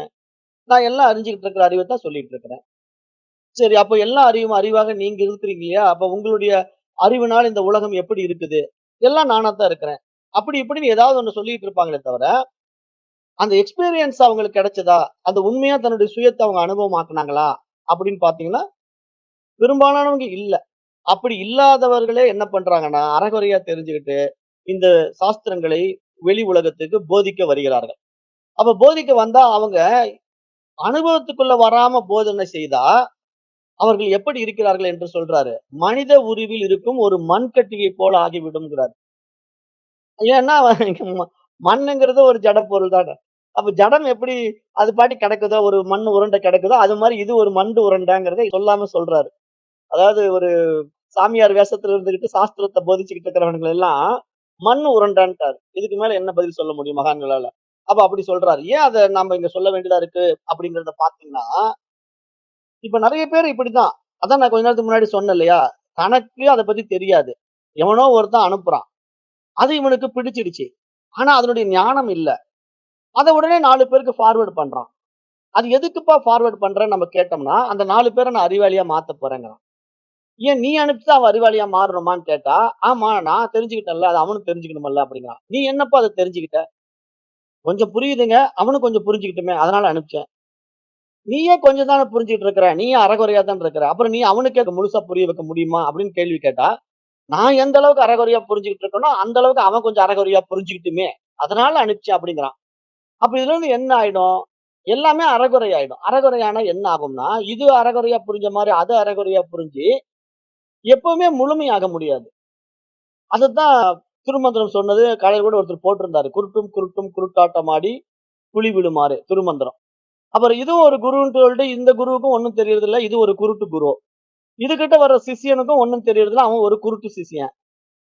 Speaker 1: நான் எல்லாம் அறிஞ்சுகிட்டு இருக்கிற அறிவ தான் சொல்லிட்டு இருக்கிறேன். சரி அப்ப எல்லா அறிவும் அறிவாக நீங்க இருக்கிறீங்க இல்லையா? அப்ப உங்களுடைய அறிவினால் இந்த உலகம் எப்படி இருக்குது? எல்லாம் நானா தான் இருக்கிறேன். அப்படி இப்படின்னு ஏதாவது ஒண்ணு சொல்லிட்டு இருப்பாங்களே தவிர, அந்த எக்ஸ்பீரியன்ஸ் அவங்களுக்கு கிடைச்சதா? அந்த உண்மையா தன்னுடைய சுயத்த அவங்க அனுபவமாக்குனாங்களா? அப்படின்னு பார்த்தீங்கன்னா, பெரும்பாலானவங்க இல்ல. அப்படி இல்லாதவர்களே என்ன பண்றாங்கன்னா, அரைகுறையா தெரிஞ்சுகிட்டு, இந்த சாஸ்திரங்களை வெளி உலகத்துக்கு போதிக்க வருகிறார்கள். அப்ப போதிக்க வந்தா அவங்க அனுபவத்துக்குள்ள வராம போதனை செய்தா, அவர்கள் எப்படி இருக்கிறார்கள் என்று சொல்றாரு. மனித உருவில் இருக்கும் ஒரு மண்கட்டியைப் போல ஆகிவிடும்ங்கிறார். ஏன்னா மண்ணுங்கிறது ஒரு ஜட பொருள் தானே. அப்ப ஜடம் எப்படி அது பாட்டுக்கு கிடக்குதோ, ஒரு மண் உருண்டை கிடக்குதோ, அது மாரி இது ஒரு மண் உருண்டைங்கிறத சொல்லாம சொல்றாரு. அதாவது ஒரு சாமியார் வேஷத்துல இருந்துகிட்டு சாஸ்திரத்தை போதிச்சுக்கிட்டு இருக்கிறவனுங்களை எல்லாம் மண்ணு உருண்டான்ட்டாரு. இதுக்கு மேல என்ன பதில் சொல்ல முடியும் மகான்களால? அப்ப அப்படி சொல்றாரு. ஏன் அத நாம இங்க சொல்ல வேண்டியதா இருக்கு அப்படிங்கிறத பார்த்தீங்கன்னா, இப்ப நெறைய பேர் இப்படித்தான். அதான் நான் கொஞ்ச நேரத்துக்கு முன்னாடி சொன்னேன் இல்லையா? தனக்கு அத பத்தி தெரியாது. எவனோ ஒருத்தன் அனுப்புறான். அது இவனுக்கு பிடிச்சிடுச்சு. ஆனா அதனுடைய ஞானம் இல்ல. அத உடனே 4 பேருக்கு ஃபார்வர்ட் பண்றான். அது எதுக்குப்பா ஃபார்வர்ட் பண்றேன்னு நம்ம கேட்டோம்னா, அந்த 4 பேர நான் அறிவாளியா மாத்தப் போறேங்கிறான். ஏன் நீ அனுப்பிச்சு அவன் அறிவாளியா மாறணுமான்னு கேட்டா, ஆமா நான் தெரிஞ்சுக்கிட்டேன்ல, அது அவனும் தெரிஞ்சுக்கணுமல்ல அப்படிங்கிறான். நீ என்னப்பா அத தெரிஞ்சுக்கிட்ட? கொஞ்சம் புரியுதுங்க. அவனும் கொஞ்சம் புரிஞ்சுக்கிட்டுமே. அதனால அனுப்பிச்சேன். நீயே கொஞ்சம் தானே புரிஞ்சுகிட்டு இருக்கிற. நீயும் அரைகுறையா தான் இருக்கிற. அப்புறம் நீ அவனுக்கே அத முழுசா புரிய வைக்க முடியுமா? அப்படின்னு கேள்வி கேட்டா, நான் எந்த அளவுக்கு அரைகுறையா புரிஞ்சுகிட்டு இருக்கேனோ, அந்த அளவுக்கு அவன் கொஞ்சம் அரைகுறையா புரிஞ்சுக்கிட்டுமே. அதனால அனுப்பிச்சேன் அப்படிங்கிறான். அப்ப இதுல இருந்து என்ன ஆயிடும்? எல்லாமே அரைகுறை ஆயிடும். அரைகுறையானா என்ன ஆகும்னா, இது அரைகுறையா புரிஞ்ச மாரி அது அரைகுறையா புரிஞ்சு, எப்பவுமே முழுமையாக முடியாது. அதத்தான் திருமந்திரம் சொன்னது. காலையில கூட ஒருத்தர் போட்டிருந்தாரு. "குருட்டும் குருட்டும் குருட்டாட்டமாடி குழி விழுமாறு" திருமந்திரம். அப்புறம் இதுவும் ஒரு குருன்னு சொல்லிட்டு இந்த குருவுக்கும் ஒண்ணும் தெரியறதில்ல. இது ஒரு குருட்டு குரு. இதுகிட்ட வர்ற சிஷ்யனுக்கும் ஒண்ணும் தெரியறதில்ல. அவன் ஒரு குருட்டு சிஷ்யன்.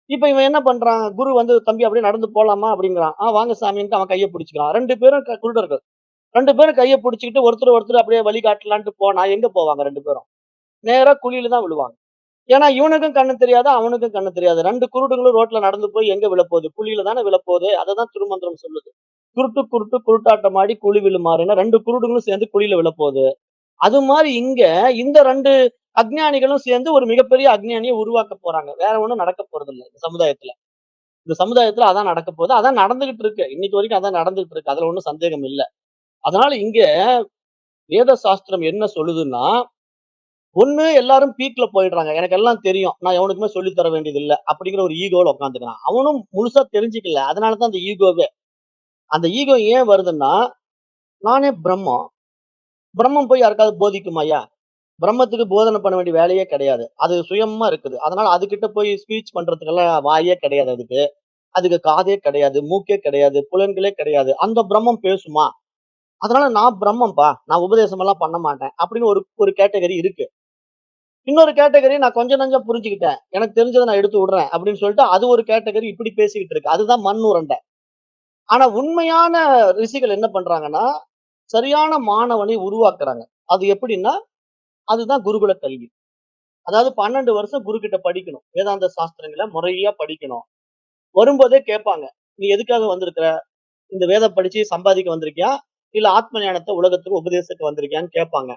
Speaker 1: இப்ப இவன் என்ன பண்றான்? குரு வந்து "தம்பி அப்படியே நடந்து போலாமா?" அப்படிங்கிறான். வாங்க சாமின்ட்டு அவன் கைய பிடிச்சுக்கிறான். 2 பேரும் குருடர்கள். 2 பேரும் கைய பிடிச்சுக்கிட்டு ஒருத்தர் ஒருத்தர் அப்படியே வழிகாட்டலான்ட்டு போனா எங்க போவாங்க 2 பேரும்? நேரா குழியில தான் விழுவாங்க. ஏன்னா இவனுக்கும் கண்ணு தெரியாது, அவனுக்கும் கண்ணு தெரியாது. 2 குருடர்களும் ரோட்ல நடந்து போய் எங்க விழப்போகுது? குழியில தானே விழப்போகுது. அததான் திருமந்திரம் சொல்லுது. "குருட்டு குருட்டு குருட்டாட்டமாடி குழி விழுமாறுன்னா" 2 குருடர்களும் சேர்ந்து குழியில விழப்போகுது. அது மாரி இங்க இந்த 2 அஞ்ஞானிகளும் சேர்ந்து ஒரு மிகப்பெரிய அஞ்ஞானிய உருவாக்க போறாங்க. வேற ஒண்ணும் நடக்க போறதில்ல இந்த சமுதாயத்துல. இந்த சமுதாயத்துல அதான் நடக்க போகுது. அதான் நடந்துகிட்டு இருக்கு. இன்னைக்கு வரைக்கும் அதான் நடந்துகிட்டு இருக்கு. அதுல ஒண்ணும் சந்தேகம் இல்ல. அதனால இங்க வேத சாஸ்திரம் என்ன சொல்லுதுன்னா, ஒண்ணு எல்லாரும் பீக்ல போயிடுறாங்க. எனக்கு எல்லாம் தெரியும். நான் எவனுக்குமே சொல்லி தர வேண்டியது இல்ல. அப்படிங்கிற ஒரு ஈகோல உட்கார்ந்துக்கிறான். அவனும் முழுசா தெரிஞ்சுக்கல. அதனால தான் அந்த ஈகோவே. அந்த ஈகோ ஏன் வருதுன்னா, நானே பிரம்மம். பிரம்மம் போய் யாருக்காவது போதிக்குமாய்யா? பிரம்மத்துக்கு போதனை பண்ண வேண்டிய வேலையே கிடையாது. அது சுயமா இருக்குது. அதனால அதுகிட்ட போய் ஸ்பீச் பண்றதுக்கெல்லாம் வாயே கிடையாது அதுக்கு. அதுக்கு காதே கிடையாது, மூக்கே கிடையாது, புலன்களே கிடையாது. அந்த பிரம்மம் பேசுமா? அதனால நான் பிரம்மம்பா. நான் உபதேசம் எல்லாம் பண்ண மாட்டேன். அப்படின்னு ஒரு ஒரு கேட்டகரி இருக்கு. இன்னொரு கேட்டகரி நான் கொஞ்சம் நஞ்சம் புரிஞ்சுக்கிட்டேன். எனக்கு தெரிஞ்சத நான் எடுத்து விடுறேன் அப்படின்னு சொல்லிட்டு அது ஒரு கேட்டகரி இப்படி பேசிக்கிட்டு இருக்கு. அதுதான் மண் உருண்டை. ஆனா உண்மையான ரிஷிகள் என்ன பண்றாங்கன்னா, சரியான மாணவனை உருவாக்குறாங்க. அது எப்படின்னா, அதுதான் குருகுல கல்வி. அதாவது 12 வருஷம் குரு கிட்ட படிக்கணும். வேதாந்த சாஸ்திரங்கள முறையா படிக்கணும். வரும்போதே கேட்பாங்க. "நீ எதுக்காக வந்திருக்கிற? இந்த வேதம் படிச்சு சம்பாதிக்க வந்திருக்கியா? இல்ல ஆத்ம ஞானத்த உலகத்துக்கு உபதேசிக்க வந்திருக்கியான்னு?" கேட்பாங்க.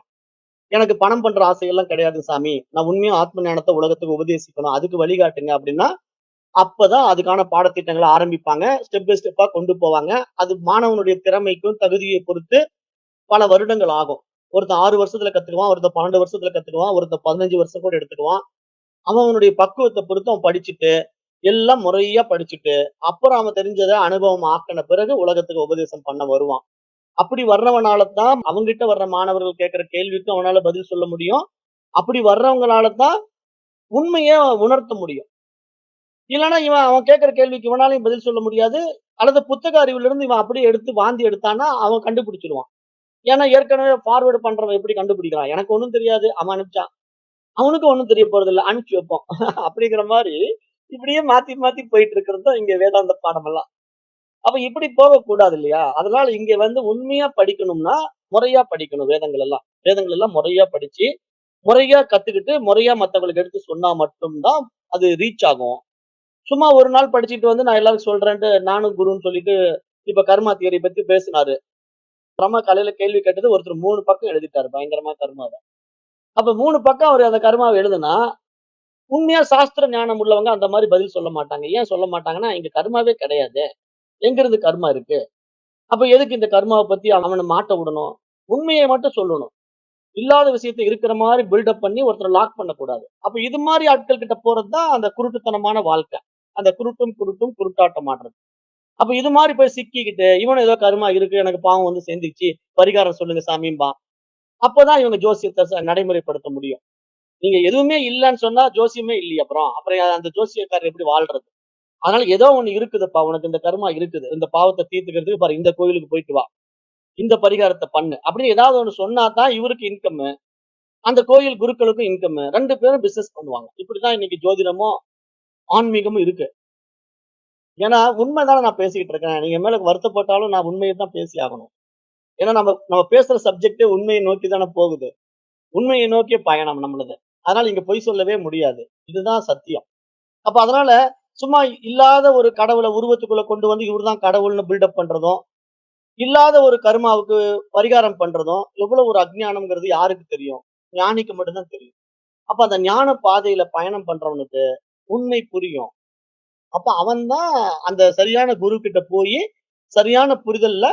Speaker 1: "எனக்கு பணம் பண்ற ஆசையெல்லாம் கிடையாது சாமி. நான் உண்மையா ஆத்ம ஞானத்த உலகத்துக்கு உபதேசிக்கணும். அதுக்கு வழிகாட்டுங்க" அப்படின்னா, அப்பதான் அதுக்கான பாடத்திட்டங்கள ஆரம்பிப்பாங்க. ஸ்டெப் பை ஸ்டெப்பா கொண்டு போவாங்க. அது மாணவனுடைய திறமைக்கும், தகுதியை பொறுத்து பல வருடங்கள் ஆகும். ஒருத்தன் 6 வருஷத்துல கத்துக்குவான். ஒருத்தன் 12 வருஷத்துல கத்துக்குவான். ஒருத்தன் 15 வருஷம் கூட எடுத்துக்குவான். அவன் அவனுடைய பக்குவத்த பொறுத்து அவன் படிச்சுட்டு, எல்லாம் முறையா படிச்சுட்டு, அப்புறம் அவன் தெரிஞ்சத அனுபவம் ஆக்குன பிறகு உலகத்துக்கு உபதேசம் பண்ண வருவான். அப்படி வர்றவனால தான் அவன்கிட்ட வர்ற மாணவர்கள் கேட்கிற கேள்விக்கு அவனால பதில் சொல்ல முடியும். அப்படி வர்றவங்கனால தான் உண்மைய உணர்த்த முடியும். இல்லன்னா அவன் கேட்கிற கேள்விக்கு இவனாலயும் பதில் சொல்ல முடியாது. அல்லது புத்தக அறிவிலிருந்து இவன் அப்படியே எடுத்து வாந்தி எடுத்தான்னா, அவன் கண்டுபிடிச்சுருவான். ஏன்னா ஏற்கனவே ஃபார்வர்ட் பண்றவன் எப்படி கண்டுபிடிக்கிறான்? எனக்கு ஒண்ணும் தெரியாது. அவன் அனுப்பிச்சான். அவனுக்கும் ஒண்ணும் தெரிய போறதில்ல. அனுப்பிச்சு வைப்போம். அப்படிங்கிற மாரி இப்படியே மாத்தி மாத்தி போயிட்டு இருக்கிறது தான் இங்க வேதாந்த பாடமெல்லாம். அப்ப இப்படி போகக்கூடாது இல்லையா? அதனால இங்க வந்து உண்மையா படிக்கணும்னா, முறையா படிக்கணும் வேதங்கள் எல்லாம். வேதங்கள் எல்லாம் முறையா படிச்சு, முறையா கத்துக்கிட்டு, முறையா மத்தவங்களுக்கு எடுத்து சொன்னா மட்டும் தான் அது ரீச் ஆகும். சும்மா ஒரு நாள் படிச்சுட்டு வந்து நான் எல்லாருக்கும் சொல்றேன்ட்டு நானும் குருன்னு சொல்லிட்டு, இப்ப கர்மா தியரி பத்தி பேசினாரு. அப்புறமா காலையில கேள்வி கேட்டது ஒருத்தர் 3 பக்கம் எழுதிட்டாரு பயங்கரமா கர்மாவ. அப்ப 3 பக்கம் அவரு அந்த கர்மாவ எழுதுனா, உண்மையா சாஸ்திர ஞானம் உள்ளவங்க அந்த மாரி பதில் சொல்ல மாட்டாங்க. ஏன் சொல்ல மாட்டாங்கன்னா, இங்க கர்மாவே கிடையாது. எங்கிருந்து கர்மா இருக்கு? அப்ப எதுக்கு இந்த கர்மாவ பத்தி அவன மாட்ட விடணும்? உண்மைய மட்டும் சொல்லணும். இல்லாத விஷயத்த இருக்கிற மாரி பில்டப் பண்ணி ஒருத்தர லாக் பண்ணக்கூடாது. அப்ப இது மாரி ஆட்கள் கிட்ட போறது தான் அந்த குருட்டுத்தனமான வாழ்க்கை. அந்த குருட்டும் குருட்டும் குருட்டாட்டம் ஆடுறது. அப்ப இது மாரி போய் சிக்கிக்கிட்டு, இவனும் ஏதோ கர்மா இருக்கு, எனக்கு பாவம் வந்து சேர்ந்துருச்சு, பரிகாரம் சொல்லுங்க சாமிம்பான். அப்பதான் இவங்க ஜோசியத்த நடைமுறைப்படுத்த முடியும். நீங்க எதுவுமே இல்லன்னு சொன்னா ஜோசியமே இல்லையே அப்புறம். அப்புறம் அந்த ஜோசியக்காரர் எப்படி வாழ்றது? அதனால ஏதோ ஒண்ணு இருக்குதுப்பா. உனக்கு இந்த கர்மா இருக்குது. இந்த பாவத்த தீர்த்துக்கிறதுக்கு பாரு இந்த கோயிலுக்கு போயிட்டு வா. இந்த பரிகாரத்த பண்ணு. அப்படின்னு ஏதாவது ஒண்ணு சொன்னா தான் இவருக்கு இன்கம். அந்த கோயில் குருக்களுக்கும் இன்கம். 2 பேரும் பிசினஸ் பண்ணுவாங்க. இப்படிதான் இன்னைக்கு ஜோதிடமும், ஆன்மீகமும் இருக்கு. ஏன்னா உண்மைதானே நான் பேசிக்கிட்டு இருக்கேன். நீங்க மேல வருத்தப்பட்டாலும் நான் உண்மைய தான் பேசி ஆகணும். ஏன்னா நம்ம நம்ம பேசுற சப்ஜெக்ட்டே உண்மையை நோக்கி தானே போகுது. உண்மையை நோக்கிய பயணம் நம்மளுது. அதனால இங்க பொய் சொல்லவே முடியாது. இதுதான் சத்தியம். அப்ப அதனால சும்மா இல்லாத ஒரு கடவுள உருவத்துக்குள்ள கொண்டு வந்து இவர்தான் கடவுள்னு பில்டப் பண்றதும், இல்லாத ஒரு கர்மாவுக்கு பரிகாரம் பண்றதும் எவ்வளவு ஒரு அஞ்ஞானம்ங்கிறது யாருக்கு தெரியும்? ஞானிக்கு மட்டும் தான் தெரியும். அப்ப அந்த ஞான பாதையில பயணம் பண்றவனுக்கு உண்மை புரியும். அப்ப அவன் தான் அந்த சரியான குரு கிட்ட போயி, சரியான புரிதல்ல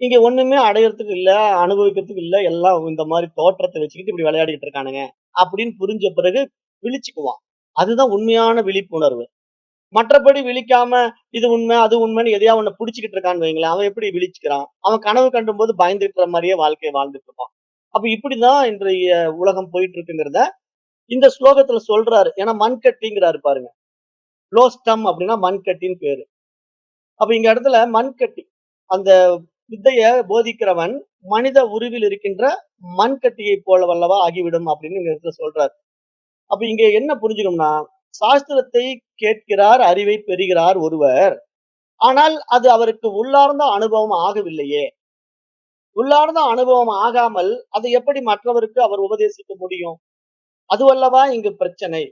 Speaker 1: இங்க ஒண்ணுமே அடையறதுக்கு இல்ல, அனுபவிக்கிறதுக்கு இல்ல. எல்லாம் இந்த மாரி தோற்றத்த வச்சுக்கிட்டு இப்படி விளையாடிட்டு இருக்கானுங்க. அப்படின்னு புரிஞ்ச பிறகு விழிச்சுக்குவான். அதுதான் உண்மையான விழிப்புணர்வு. மற்றபடி விழிக்காம இது உண்மை, அது உண்மைன்னு எதையா ஒண்ண புடிச்சுக்கிட்டு இருக்கான்னு வைங்களேன், அவன் எப்படி விழிச்சுக்கிறான்? அவன் கனவு கண்டும்போது பயந்துட்டுற மாரியே வாழ்க்கைய வாழ்ந்துட்டு இருப்பான். அப்ப இப்படிதான் இன்றைய உலகம் போயிட்டு இருக்குங்கிறத இந்த ஸ்லோகத்துல சொல்றாரு. ஏன்னா மண்கட்டிங்கிறாரு பாருங்க. புளோஸ்டம் அப்படின்னா மண்கட்டின்னு பேரு. அப்ப இங்க இடத்துல மண்கட்டி. அந்த வித்தைய போதிக்கிறவன் மனித உருவில் இருக்கின்ற மண்கட்டியைப் போல வல்லவா ஆகிவிடும் அப்படின்னு இந்த இடத்துல சொல்றாரு. அப்ப இங்க என்ன புரிஞ்சுக்கணும்னா, சாஸ்திரத்தை கேட்கிறார், அறிவை பெறுகிறார் ஒருவர். ஆனால் அது அவருக்கு உள்ளார்ந்த அனுபவம் ஆகவில்லையே. உள்ளார்ந்த அனுபவம் ஆகாமல் அதை எப்படி மற்றவருக்கு அவர் உபதேசிக்க முடியும்? அதுவல்லவா இங்கு பிரச்சனை.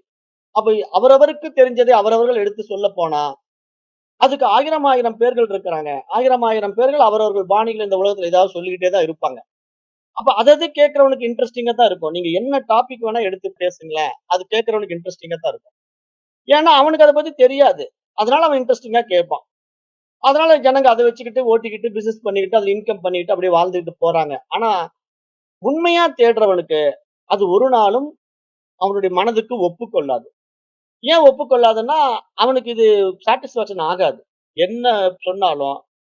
Speaker 1: அப்ப அவரவருக்கு தெரிஞ்சதை அவரவர்கள் எடுத்து சொல்லப் போனா, அதுக்கு 1000 1000 பேர்கள் இருக்கிறாங்க. 1000 1000 பேர்கள் அவரவர்கள் பாணியில இந்த உலகத்துல ஏதாவது சொல்லிக்கிட்டே தான் இருப்பாங்க. அப்ப அதது கேட்கிறவனுக்கு இன்ட்ரஸ்டிங்கா தான் இருக்கும். நீங்க என்ன டாபிக் வேணா எடுத்து பேசுங்களேன். அது கேட்கிறவனுக்கு இன்ட்ரஸ்டிங்கா தான் இருக்கும். ஏன்னா அவனுக்கு அத பத்தி தெரியாது. அதனால அவன் இன்ட்ரஸ்டிங்கா கேட்பான். அதனால ஜனங்க அத வச்சுக்கிட்டு ஓட்டிக்கிட்டு பிசினஸ் பண்ணிக்கிட்டு அதுல இன்கம் பண்ணிட்டு அப்படியே வாழ்ந்துட்டு போறாங்க. ஆனா உண்மையா தேடுறவனுக்கு அது ஒரு நாளும் அவனுடைய மனதுக்கு ஒப்புக்கொள்ளாது. ஏன் ஒப்புக்கொள்ளாதுன்னா, அவனுக்கு இது சாட்டிஸ்பாக்ஷன் ஆகாது. என்ன சொன்னாலும்,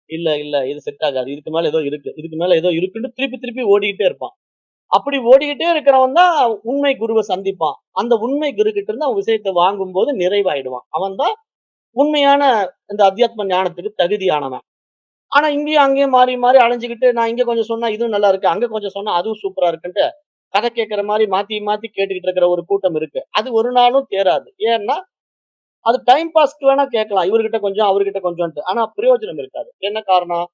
Speaker 1: இல்ல, இல்ல இது செட் ஆகாது. இதுக்கு மேல ஏதோ இருக்கு. இதுக்கு மேல ஏதோ இருக்குன்னு திருப்பி திருப்பி ஓடிக்கிட்டே இருப்பான். அப்படி ஓடிக்கிட்டே இருக்கிறவன் தான் உண்மை குருவ சந்திப்பான். அந்த உண்மை குரு கிட்ட இருந்து அவன் விஷயத்த வாங்கும்போது நிறைவாயிடுவான். அவன் தான் உண்மையான இந்த அத்தியாத்ம ஞானத்துக்கு தகுதியானவன். ஆனா இங்கேயும் அங்கேயும் மாறி மாறி அலைஞ்சுகிட்டு, நான் இங்க கொஞ்சம் சொன்னா இதுவும் நல்லா இருக்கு. அங்க கொஞ்சம் சொன்னா அதுவும் சூப்பரா இருக்குன்ட்டு, கதை கேட்கிற மாரி மாத்தி மாத்தி கேட்டுக்கிட்டு இருக்கிற ஒரு கூட்டம் இருக்கு. அது ஒரு நாளும் தேராது. ஏன்னா, அது டைம் பாஸ்க்கு வேணா கேட்கலாம். இவர்கிட்ட கொஞ்சம், அவர்கிட்ட கொஞ்சம்ன்ட்டு. ஆனா பிரயோஜனம் இருக்காது. என்ன காரணம்?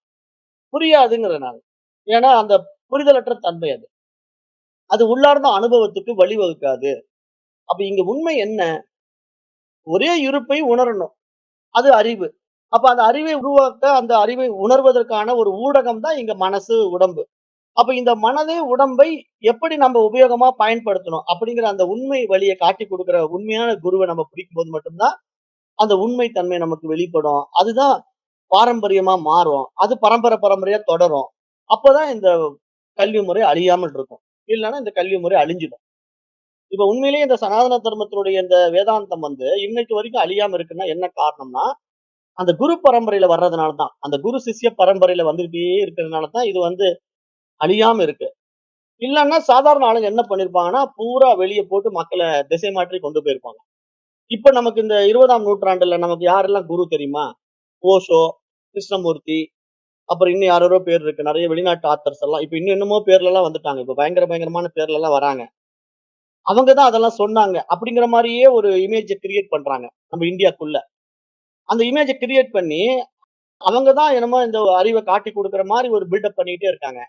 Speaker 1: புரியாதுங்கிறதுனால. ஏன்னா அந்த புரிதலற்ற தன்மை அது. அது உள்ளார்ந்த அனுபவத்துக்கு வழிவகுக்காது. அப்ப இங்க உண்மை என்ன? ஒரே இருப்பை உணரணும். அது அறிவு. அப்ப அந்த அறிவை உருவாக்க, அந்த அறிவை உணர்வதற்கான ஒரு ஊடகம் தான் இங்க மனசு, உடம்பு. அப்ப இந்த மனதை, உடம்பை எப்படி நம்ம உபயோகமா பயன்படுத்தணும்? அப்படிங்கிற அந்த உண்மை வழிய காட்டிக் குடுக்கிற உண்மையான குருவ நம்ம பிடிக்கும்போது மட்டும் தான், அந்த உண்மை தன்மை நமக்கு வெளிப்படும். அதுதான் பாரம்பரியமா மாறும். அது பரம்பரை பரம்பரையா தொடரும். அப்பதான் இந்த கல்வி முறை அழியாமல் இருக்கும். இல்லன்னா இந்த கல்வி முறை அழிஞ்சிடும். இப்ப உண்மையிலேயே இந்த சனாதன தர்மத்தினுடைய இந்த வேதாந்தம் இன்னைக்கு வரைக்கும் அழியாம இருக்குன்னா என்ன காரணம்னா, அந்த குரு பரம்பரையில வர்றதுனால தான். அந்த குரு சிஷ்ய பரம்பரையில வந்துகிட்டே இருக்கிறதுனால தான் இது அழியாம இருக்கு. இல்லன்னா சாதாரண ஆளுங்க என்ன பண்ணிருப்பாங்கன்னா, பூரா வெளிய போட்டு மக்கள திசை மாற்றி கொண்டு போயிருப்பாங்க. இப்ப நமக்கு இந்த 20ஆம் நூற்றாண்டுல நமக்கு யாரெல்லாம் குரு தெரியுமா? ஓஷோ, கிருஷ்ணமூர்த்தி, அப்புறம் இன்னும் யாரோரோ பேர் இருக்கு. நெறைய வெளிநாட்டு ஆத்தர்ஸ் எல்லாம். இப்ப இன்னும் என்னமோ பேர்லலாம் வந்துட்டாங்க. இப்ப பயங்கர பயங்கரமான பேர்லலாம் வராங்க. அவங்க தான் அதெல்லாம் சொன்னாங்க. அப்படிங்கிற மாரியே ஒரு இமேஜ கிரியேட் பண்றாங்க. நம்ம இந்தியாக்குள்ள. அந்த இமேஜ கிரியேட் பண்ணி, அவங்க தான் என்னமோ இந்த அறிவ காட்டிக் குடுக்குற மாரி ஒரு பில்டப் பண்ணிட்டே இருக்காங்க.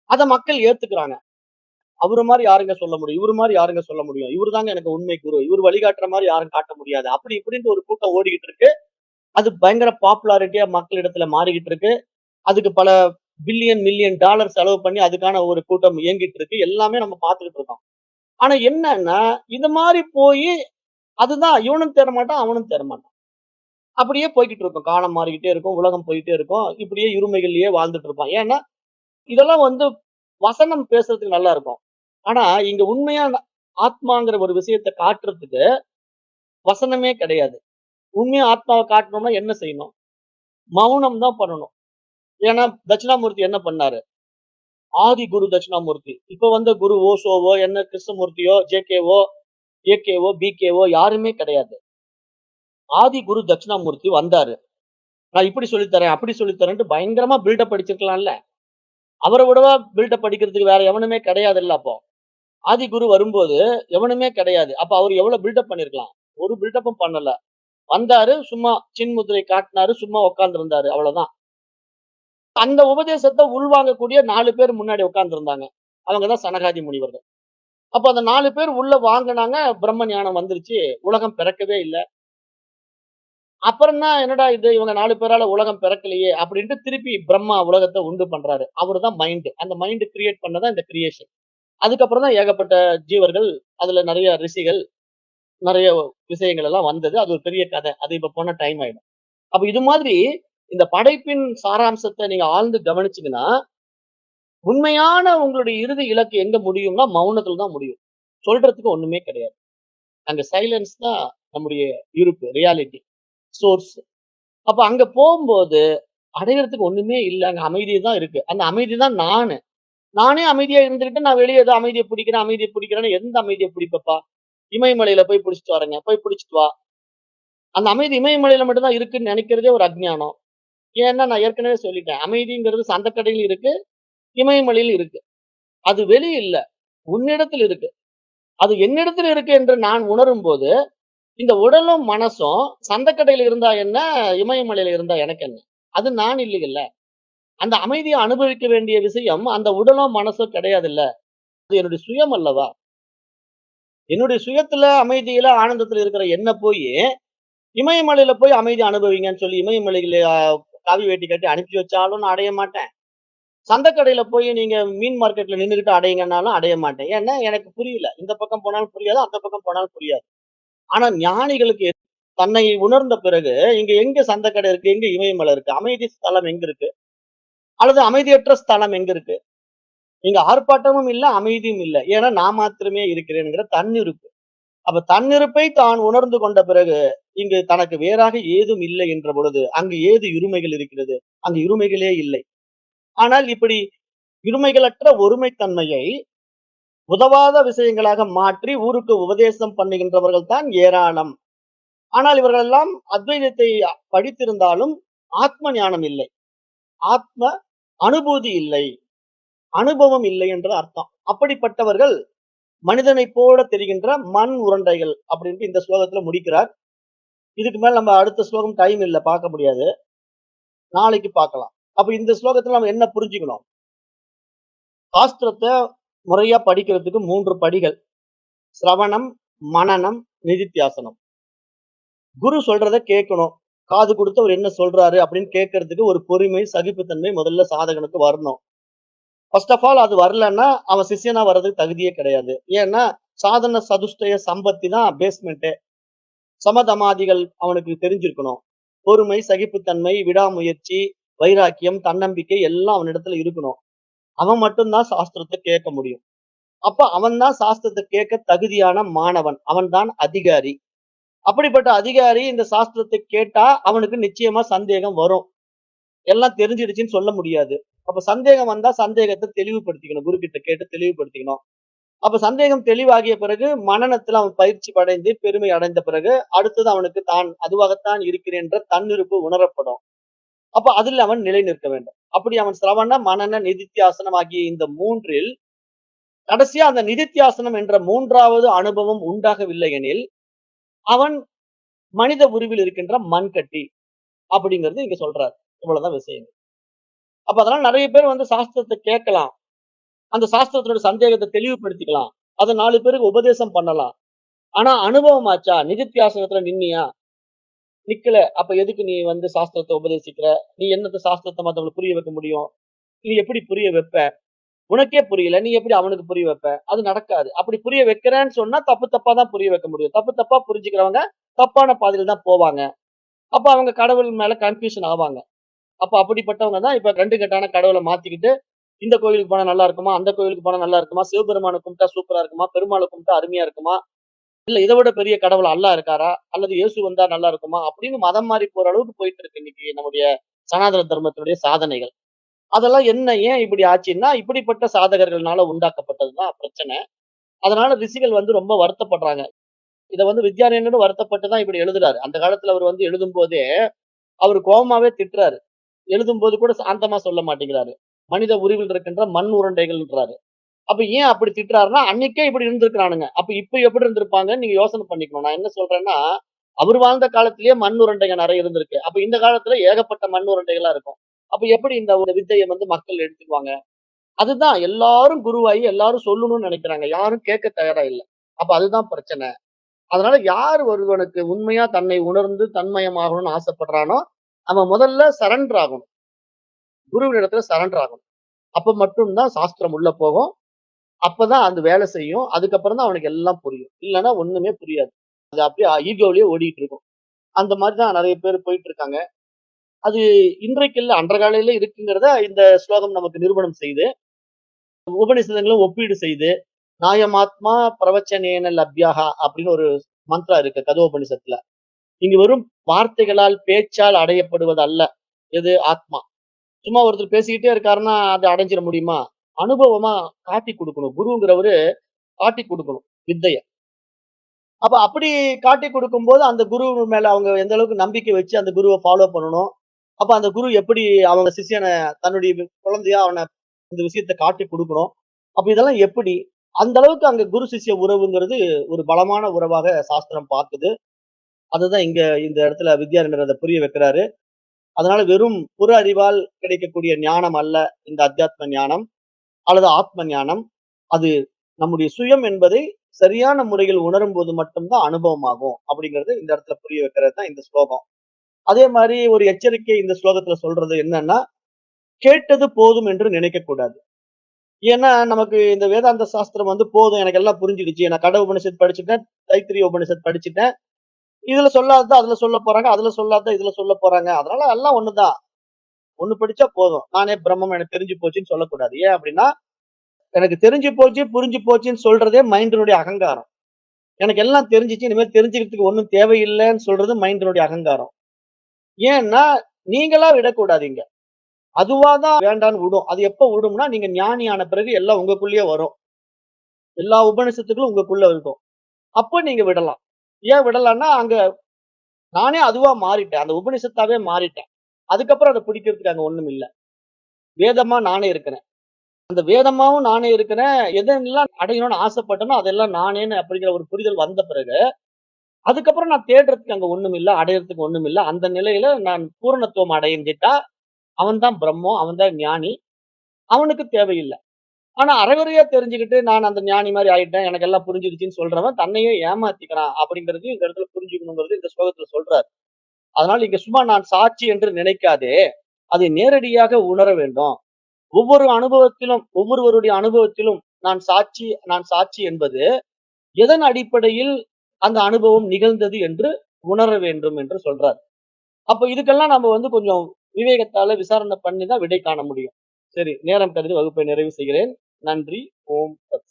Speaker 1: அத மக்கள் ஏத்துக்கிறாங்க. அவரு மாரி யாருங்க சொல்ல முடியும்? இவரு மாரி யாருங்க சொல்ல முடியும்? இவரு தாங்க எனக்கு உண்மை குரு. இவரு வழிகாட்டுற மாரி யாரும் காட்ட முடியாது. அப்படி இப்படின்ட்டு ஒரு கூட்டம் ஓடிக்கிட்டு இருக்கு. அது பயங்கர பாப்புலாரிட்டியா மக்களிடத்துல மாறிக்கிட்டு இருக்கு. அதுக்கு பல பில்லியன், மில்லியன் டாலர் செலவு பண்ணி அதுக்கான ஒரு கூட்டம் இயங்கிட்டு இருக்கு. எல்லாமே நம்ம பார்த்துக்கிட்டு இருக்கோம். ஆனா என்னன்னா, இது மாரி போயி அதுதான் இவனும் தேற மாட்டான், அவனும் தேற மாட்டான். அப்படியே போய்க்கிட்டு இருக்கும். காலம் மாறிக்கிட்டே இருக்கும். உலகம் போயிட்டே இருக்கும். இப்படியே இருமைகள்லயே வாழ்ந்துட்டு இருப்பான். ஏன்னா, இதெல்லாம் வசனம் பேசுறதுக்கு நல்லா இருக்கும். ஆனா, இங்க உண்மையா ஆத்மாங்கிற ஒரு விஷயத்த காட்டுறதுக்கு வசனமே கிடையாது. உண்மையா ஆத்மாவ காட்டணும்னா என்ன செய்யணும்? மௌனம் தான் பண்ணணும். ஏன்னா, தட்சிணாமூர்த்தி என்ன பண்ணாரு? ஆதி குரு தட்சிணாமூர்த்தி. இப்ப வந்த குரு ஓஷோவோ, என்ன கிருஷ்ணமூர்த்தியோ, ஜேகேவோ, ஏகேவோ, பிகேவோ யாருமே கிடையாது. ஆதி குரு தட்சிணாமூர்த்தி வந்தாரு. நான் இப்படி சொல்லித் தரேன், அப்படி சொல்லித் தரேன்ட்டு பயங்கரமா பில்டப் அடிச்சிருக்கலாம்ல. அவர விடவா பில்டப் அடிக்கிறதுக்கு வேற எவனுமே கிடையாதுல்ல அப்போ. ஆதிகுரு வரும்போது எவனுமே கிடையாது. அப்ப அவரு எவ்வளவு பில்டப் பண்ணிருக்கலாம்? ஒரு பில்டப்பும் பண்ணல. வந்தாரு, சும்மா சின்முத்திரை காட்டினாரு, சும்மா உட்கார்ந்து இருந்தாரு. அவ்வளவுதான். அந்த உபதேசத்த உள்வாங்கக்கூடிய 4 பேர் முன்னாடி உட்கார்ந்து இருந்தாங்க. அவங்க தான் சனகாதி முனிவர்கள். அப்ப அந்த 4 பேர் உள்ள வாங்குனாங்க. பிரம்ம ஞானம் வந்துருச்சு. உலகம் பிறக்கவே இல்ல. அப்புறம் தான் என்னடா இது இவங்க 4 பேரால உலகம் பிறக்கலையே அப்படின்ட்டு திருப்பி பிரம்மா உலகத்த உண்டு பண்றாரு. அவருதான் மைண்ட். அந்த மைண்ட் கிரியேட் பண்ணதான் இந்த கிரியேஷன். அதுக்கப்புறம் தான் ஏகப்பட்ட ஜீவர்கள், அதுல நெறைய ரிஷிகள், நெறைய விஷயங்கள் எல்லாம் வந்தது. அது ஒரு பெரிய கதை. அது இப்ப போனா டைம் ஆயிடும். அப்ப இது மாதிரி இந்த படைப்பின் சாராம்சத்த நீங்க ஆழ்ந்து கவனிச்சீங்கன்னா, உண்மையான உங்களுடைய இறுதி இலக்கு எங்க முடியும்னா, மௌனத்துல தான் முடியும். சொல்றதுக்கு ஒண்ணுமே கிடையாது. அங்க சைலன்ஸ் தான் நம்முடைய இருப்பு, ரியாலிட்டி, சோர்ஸ். அப்ப அங்க போம்போது அடையறதுக்கு ஒண்ணுமே இல்ல. அங்க அமைதி தான் இருக்கு. அந்த அமைதி தான் நானு. நானே அமைதியா இருந்துகிட்டு நான் வெளிய ஏதோ அமைதிய பிடிக்கிறேன்னு எந்த அமைதிய பிடிப்பப்பா? இமயமலையில போய் புடிச்சிட்டு வரேங்க. போய் புடிச்சிட்டு வா. அந்த அமைதி இமயமலையில மட்டும் தான் இருக்குன்னு நெனைக்கிறதே ஒரு அஞ்ஞானம். ஏன்னா நான் ஏற்கனவே சொல்லிட்டேன். அமைதிங்கிறது சந்தக்கடையிலும் இருக்கு, இமயமலையிலும் இருக்கு. அது வெளிய இல்ல. உன்னிடத்தில் இருக்கு. அது என்னிடத்தில் இருக்கு என்று நான் உணரும்போது, இந்த உடலும், மனசும் சந்தக்கடையில இருந்தா என்ன? இமயமலையில இருந்தா எனக்கு என்ன? அது நான் இல்லையல்ல. அந்த அமைதிய அனுபவிக்க வேண்டிய விஷயம் அந்த உடலோ, மனசோ கிடையாதுல்ல. அது என்னுடைய சுயம் அல்லவா? என்னுடைய சுயத்துல, அமைதியில, ஆனந்தத்துல இருக்கிற என்ன போயி, இமயமலையில போய் அமைதி அனுபவிங்கன்னு சொல்லி இமயமலையில காவி வேட்டி கட்டி அனுப்பி வச்சாலும் நான் அடைய மாட்டேன். சந்தக்கடையில போய் நீங்க மீன் மார்க்கெட்ல நின்னுகிட்டு அடையுங்கன்னாலும் அடைய மாட்டேன். ஏன்னா எனக்கு புரியல. இந்த பக்கம் போனாலும் புரியாது, அந்த பக்கம் போனாலும் புரியாது. ஆனா ஞானிகளுக்கு தன்னை உணர்ந்த பிறகு, இங்க எங்க சந்தக்கடை இருக்கு? எங்க இமயமலை இருக்கு? அமைதி ஸ்தலம் எங்க இருக்கு? அல்லது அமைதியற்ற ஸ்தலம் எங்க இருக்கு? இங்க ஆர்ப்பாட்டமும் இல்ல, அமைதியும் இல்ல. ஏன்னா நான் மாத்திரமே இருக்கிறேன்ங்கிற தன்னிருப்பு. அப்ப தன்னிருப்பை தான் உணர்ந்து கொண்ட பிறகு, இங்கு தனக்கு வேறாக ஏதும் இல்லை என்ற பொழுது, அங்கு ஏது இருமைகள் இருக்கிறது? அங்கு இருமைகளே இல்லை. ஆனால் இப்படி இருமைகளற்ற ஒருமைத்தன்மையை உதவாத விஷயங்களாக மாற்றி ஊருக்கு உபதேசம் பண்ணுகின்றவர்கள் தான் ஏராளம். ஆனால் இவர்கள் எல்லாம் அத்வைதத்தை படித்திருந்தாலும் ஆத்ம ஞானம் இல்லை. ஆத்ம அனுபூதி இல்லை. அனுபவம் இல்லை என்று அர்த்தம். அப்படிப்பட்டவர்கள் மனிதனைப் போல தெரிகின்ற மண் உருண்டைகள் அப்படின்ட்டு இந்த ஸ்லோகத்துல முடிக்கிறார். இதுக்கு மேல நம்ம அடுத்த ஸ்லோகம் டைம் இல்ல பார்க்க முடியாது. நாளைக்கு பார்க்கலாம். அப்ப இந்த ஸ்லோகத்துல நம்ம என்ன புரிஞ்சுக்கணும்? சாஸ்திரத்த முறையா படிக்கிறதுக்கு 3 படிகள். சிரவணம், மனனம், நிதித்தியாசனம். குரு சொல்றத கேட்கணும். காது குடுத்து அவர் என்ன சொல்றாரு அப்படின்னு கேட்கறதுக்கு ஒரு பொறுமை, சகிப்புத்தன்மை முதல்ல சாதகனுக்கு வரணும். ஃபர்ஸ்ட் ஆஃப் ஆல் அது வரலன்னா, அவன் சிஷ்யனா வர்றதுக்கு தகுதியே கிடையாது. ஏன்னா, சாதன சதுஷ்டய சம்பத்தி தான் பேஸ்மெண்ட்டே. சமதமாதிகள் அவனுக்கு தெரிஞ்சிருக்கணும். பொறுமை, சகிப்புத்தன்மை, விடாமுயற்சி, வைராக்கியம், தன்னம்பிக்கை எல்லாம் அவனிடத்துல இருக்கணும். அவன் மட்டும் தான் சாஸ்திரத்த கேட்க முடியும். அப்ப அவன் தான் சாஸ்திரத்த கேட்க தகுதியான மாணவன். அவன் தான் அதிகாரி. அப்படிப்பட்ட அதிகாரி இந்த சாஸ்திரத்தை கேட்டா அவனுக்கு நிச்சயமா சந்தேகம் வரும். எல்லாம் தெரிஞ்சிடுச்சுன்னு சொல்ல முடியாது. அப்ப சந்தேகம் வந்தா சந்தேகத்த தெளிவுபடுத்திக்கணும். குரு கிட்ட கேட்டு தெளிவுபடுத்திக்கணும். அப்ப சந்தேகம் தெளிவாகிய பிறகு மனனத்துல அவன் பயிற்சி அடைந்து பெருமை அடைந்த பிறகு அடுத்தது அவனுக்கு தான் அதுவாகத்தான் இருக்கிறேன் என்ற தன்னிருப்பு உணரப்படும். அப்ப அதில் அவன் நிலை நிற்க வேண்டும். அப்படி அவன் சிரவண, மனன, நிதித்தியாசனம் ஆகிய இந்த 3ல் கடைசியா அந்த நிதித்தியாசனம் என்ற 3வது அனுபவம் உண்டாகவில்லை எனில் அவன் மனித உருவில் இருக்கின்ற மண்கட்டி அப்படிங்கிறது இங்க சொல்றாரு. இவ்வளவுதான் விஷயம். அப்ப அதனால நிறைய பேர் வந்து சாஸ்திரத்தை கேட்கலாம். அந்த சாஸ்திரத்தினுடைய சந்தேகத்தை தெளிவுபடுத்திக்கலாம். அத 4 பேருக்கு உபதேசம் பண்ணலாம். ஆனா அனுபவம் ஆச்சா? நிதித்தியாசனத்துல நின்னியா? நிக்கல. அப்ப எதுக்கு நீ வந்து சாஸ்திரத்த உபதேசிக்கிற? நீ என்னத்த சாஸ்திரத்த மத்தவங்களுக்கு புரிய வைக்க முடியும்? நீ எப்படி புரிய வைப்ப? உனக்கே புரியல. நீ எப்படி அவனுக்கு புரிய வைப்ப? அது நடக்காது. அப்படி புரிய வைக்கிறேன்னு சொன்னா தப்பு தப்பா தான் புரிய வைக்க முடியும். தப்பு தப்பா புரிஞ்சுக்கிறவங்க தப்பான பாதையில தான் போவாங்க. அப்ப அவங்க கடவுள் மேல கன்ஃப்யூஷன் ஆவாங்க. அப்ப அப்படிப்பட்டவங்க தான் இப்ப 2 கட்டான கடவுள மாத்திக்கிட்டு, இந்த கோயிலுக்கு போனா நல்லா இருக்குமா? அந்த கோயிலுக்கு போனா நல்லா இருக்குமா? சிவபெருமான கும்பிட்டா சூப்பரா இருக்குமா? பெருமாள கும்பிட்டா அருமையா இருக்குமா? இல்ல இத விட பெரிய கடவுள் அல்லாஹ் இருக்காரா? அல்லது இயேசு வந்தா நல்லா இருக்குமா? அப்படின்னு மதம் மாறி போற அளவுக்கு போயிட்டு இருக்கு இன்னைக்கு நம்முடைய சனாதன தர்மத்தினுடைய சாதனைகள். அதெல்லாம் என்ன? ஏன் இப்படி ஆச்சுன்னா, இப்படிப்பட்ட சாதகர்கள்னால உண்டாக்கப்பட்டது தான் பிரச்சனை. அதனால ரிஷிகள் வந்து ரொம்ப வருத்தப்படுறாங்க. இத வந்து வித்யாரண்யரும் வருத்தப்பட்டு தான் இப்படி எழுதுறாரு. அந்த காலத்துல அவர் வந்து எழுதும்போதே, அவரு கோவமாவே திட்டுறாரு. எழுதும்போது கூட சாந்தமா சொல்ல மாட்டேங்கிறாரு. மனித உருவில் இருக்கின்ற மண் உருண்டைகள்ன்றாரு. அப்ப ஏன் அப்படி திட்டுறாருன்னா, அன்னைக்கே இப்படி இருந்திருக்கிறானுங்க. அப்ப இப்ப எப்படி இருந்திருப்பாங்கன்னு நீங்க யோசனை பண்ணிக்கணும். நான் என்ன சொல்றேன்னா, அவர் வாழ்ந்த காலத்திலேயே மண் உருண்டைங்க நெறைய இருந்திருக்கு. அப்ப இந்த காலத்துல ஏகப்பட்ட மண் உருண்டைகளா இருக்கும். அப்ப எப்படி இந்த ஒரு வித்தைய வந்து மக்கள் எடுத்துக்குவாங்க? அதுதான் எல்லாரும் குருவாயி எல்லாரும் சொல்லணும்னு நெனைக்கிறாங்க. யாரும் கேட்க தயாரா இல்ல. அப்ப அதுதான் பிரச்சனை. அதனால யார் ஒருவனுக்கு உண்மையா தன்னை உணர்ந்து தன்மயமாகணும்னு ஆசைப்படுறானோ, அவன் முதல்ல சரண்டர் ஆகணும். குருவினிடத்துல சரண்டர் ஆகணும். அப்ப மட்டும் தான் சாஸ்திரம் உள்ள போகும். அப்பதான் அது வேலை செய்யும். அதுக்கப்புறம் தான் அவனுக்கு எல்லாம் புரியும். இல்லன்னா ஒண்ணுமே புரியாது. அது அப்படியே ஈகோலயே ஓடிட்டு இருக்கும். அந்த மாரி தான் நெறைய பேர் போயிட்டு இருக்காங்க. அது இன்றைக்கு இல்ல, அன்ற காலையில இருக்குங்கிறத இந்த ஸ்லோகம் நமக்கு நிரூபணம் செய்யுது. உபநிஷதங்களும் ஒப்பீடு செய்து, "நாயமாத்மா பிரவச்சனேன லப்யஹா" அப்படின்னு ஒரு மந்த்ரா இருக்கு கதோபனிஷத்துல. இங்கு வெறும் வார்த்தைகளால், பேச்சால் அடையப்படுவது அல்ல. எது? ஆத்மா. சும்மா ஒருத்தர் பேசிக்கிட்டே இருக்காருன்னா, அத அடைஞ்சிட முடியுமா? அனுபவமா காட்டிக் குடுக்கணும். குருங்கிறவரு காட்டிக் குடுக்கணும் வித்தைய. அப்ப அப்படி காட்டிக் குடுக்கும்போது, அந்த குரு மேல அவங்க எந்த அளவுக்கு நம்பிக்கை வச்சு அந்த குருவ ஃபாலோ பண்ணணும். அப்ப அந்த குரு எப்படி அவங்க சிஷ்யன தன்னுடைய குழந்தையா அவன இந்த விஷயத்த காட்டிக் குடுக்கணும். அப்ப இதெல்லாம் எப்படி? அந்த அளவுக்கு அங்க குரு சிஷ்ய உறவுங்கிறது ஒரு பலமான உறவாக சாஸ்திரம் பாக்குது. அதுதான் இங்க இந்த இடத்துல வித்யாரண்யர் அத புரிய வைக்கிறாரு. அதனால வெறும் புற அறிவால் கிடைக்கக்கூடிய ஞானம் அல்ல இந்த அத்தியாத்ம ஞானம் அல்லது ஆத்ம ஞானம். அது நம்முடைய சுயம் என்பதை சரியான முறையில் உணரும்போது மட்டும் தான் அனுபவமாகும். அப்படிங்கிறது இந்த இடத்துல புரிய வைக்கிறது தான் இந்த ஸ்லோகம். அதே மாரி ஒரு எச்சரிக்கை இந்த ஸ்லோகத்துல சொல்றது என்னன்னா, கேட்டது போதும் என்று நினைக்கக் கூடாது. ஏன்னா, நமக்கு இந்த வேதாந்த சாஸ்திரம் வந்து போதும் எனக்கு எல்லாம் புரிஞ்சிடுச்சு. நான் கட உபனிஷத் படிச்சுட்டேன், தைத்திரிய உபனிஷத் படிச்சுட்டேன். இதுல சொல்லாதத அதுல சொல்லப் போறாங்க. அதுல சொல்லாதத இதுல சொல்லப் போறாங்க. அதனால எல்லாம் ஒண்ணுதான். ஒண்ணு படிச்சா போதும். நானே பிரம்மம் எனக்கு தெரிஞ்சு போச்சுன்னு சொல்லக்கூடாது. ஏன் அப்படின்னா, எனக்கு தெரிஞ்சு போச்சு, புரிஞ்சு போச்சுன்னு சொல்றதே மைண்டினுடைய அகங்காரம். எனக்கு எல்லாம் தெரிஞ்சுச்சு. இனிமே தெரிஞ்சுக்கிறதுக்கு ஒண்ணும் தேவையில்லன்னு சொல்றது மைண்டினுடைய அகங்காரம். ஏன்னா, நீங்களா விடக்கூடாது இங்க. அதுவா தான் வேண்டான்னு விடும். அது எப்ப விடும்னா, நீங்க ஞானி ஆன பிறகு எல்லாம் உங்களுக்குள்ளேயே வரும். எல்லா உபநிஷத்துக்களும் உங்களுக்குள்ள இருக்கும். அப்ப நீங்க விடலாம். ஏன் விடலான்னா, அங்க நானே அதுவா மாறிட்டேன். அந்த உபனிஷத்தாவே மாறிட்டேன். அதுக்கப்புறம் அத பிடிக்கிறதுக்கு அங்க ஒண்ணும் இல்ல. வேதமா நானே இருக்கிறேன். அந்த வேதமாவும் நானே இருக்கிறேன். எதெல்லாம் அடையணும்னு ஆசைப்பட்டேனோ, அதெல்லாம் நானேன்னு அப்படிங்கிற ஒரு புரிதல் வந்த பிறகு, அதுக்கப்புறம் நான் தேடுறதுக்கு அங்க ஒண்ணும் இல்ல. அடையறதுக்கு ஒண்ணும் இல்ல. அந்த நிலையில நான் பூரணத்துவம் அடைஞ்சிட்டா, அவன் தான் பிரம்மம். அவன் தான் ஞானி. அவனுக்கு தேவையில்ல. ஆனா அரைகுறையா தெரிஞ்சுக்கிட்டு, நான் அந்த ஞானி மாரி ஆயிட்டேன். எனக்கு எல்லாம் புரிஞ்சிருச்சுன்னு சொல்றவன் தன்னையே ஏமாத்திக்கிறான். அப்படிங்கிறதையும் இந்த இடத்துல புரிஞ்சுக்கணுங்கிறது இந்த ஸ்லோகத்துல சொல்றாரு. அதனால இங்க சும்மா நான் சாட்சி என்று நினைக்காதே, அதை நேரடியாக உணர வேண்டும். ஒவ்வொரு அனுபவத்திலும், ஒவ்வொருவருடைய அனுபவத்திலும் நான் சாட்சி என்பது எதன் அடிப்படையில் அந்த அனுபவம் நிகழ்ந்தது என்று உணர வேண்டும் என்று சொல்றார். அப்ப இதுக்கெல்லாம் நம்ம வந்து கொஞ்சம் விவேகத்தால விசாரணை பண்ணி தான் விடை காண முடியும். சரி, நேரம் கருதி வகுப்பை நிறைவு செய்கிறேன். நன்றி. ஓம் தத்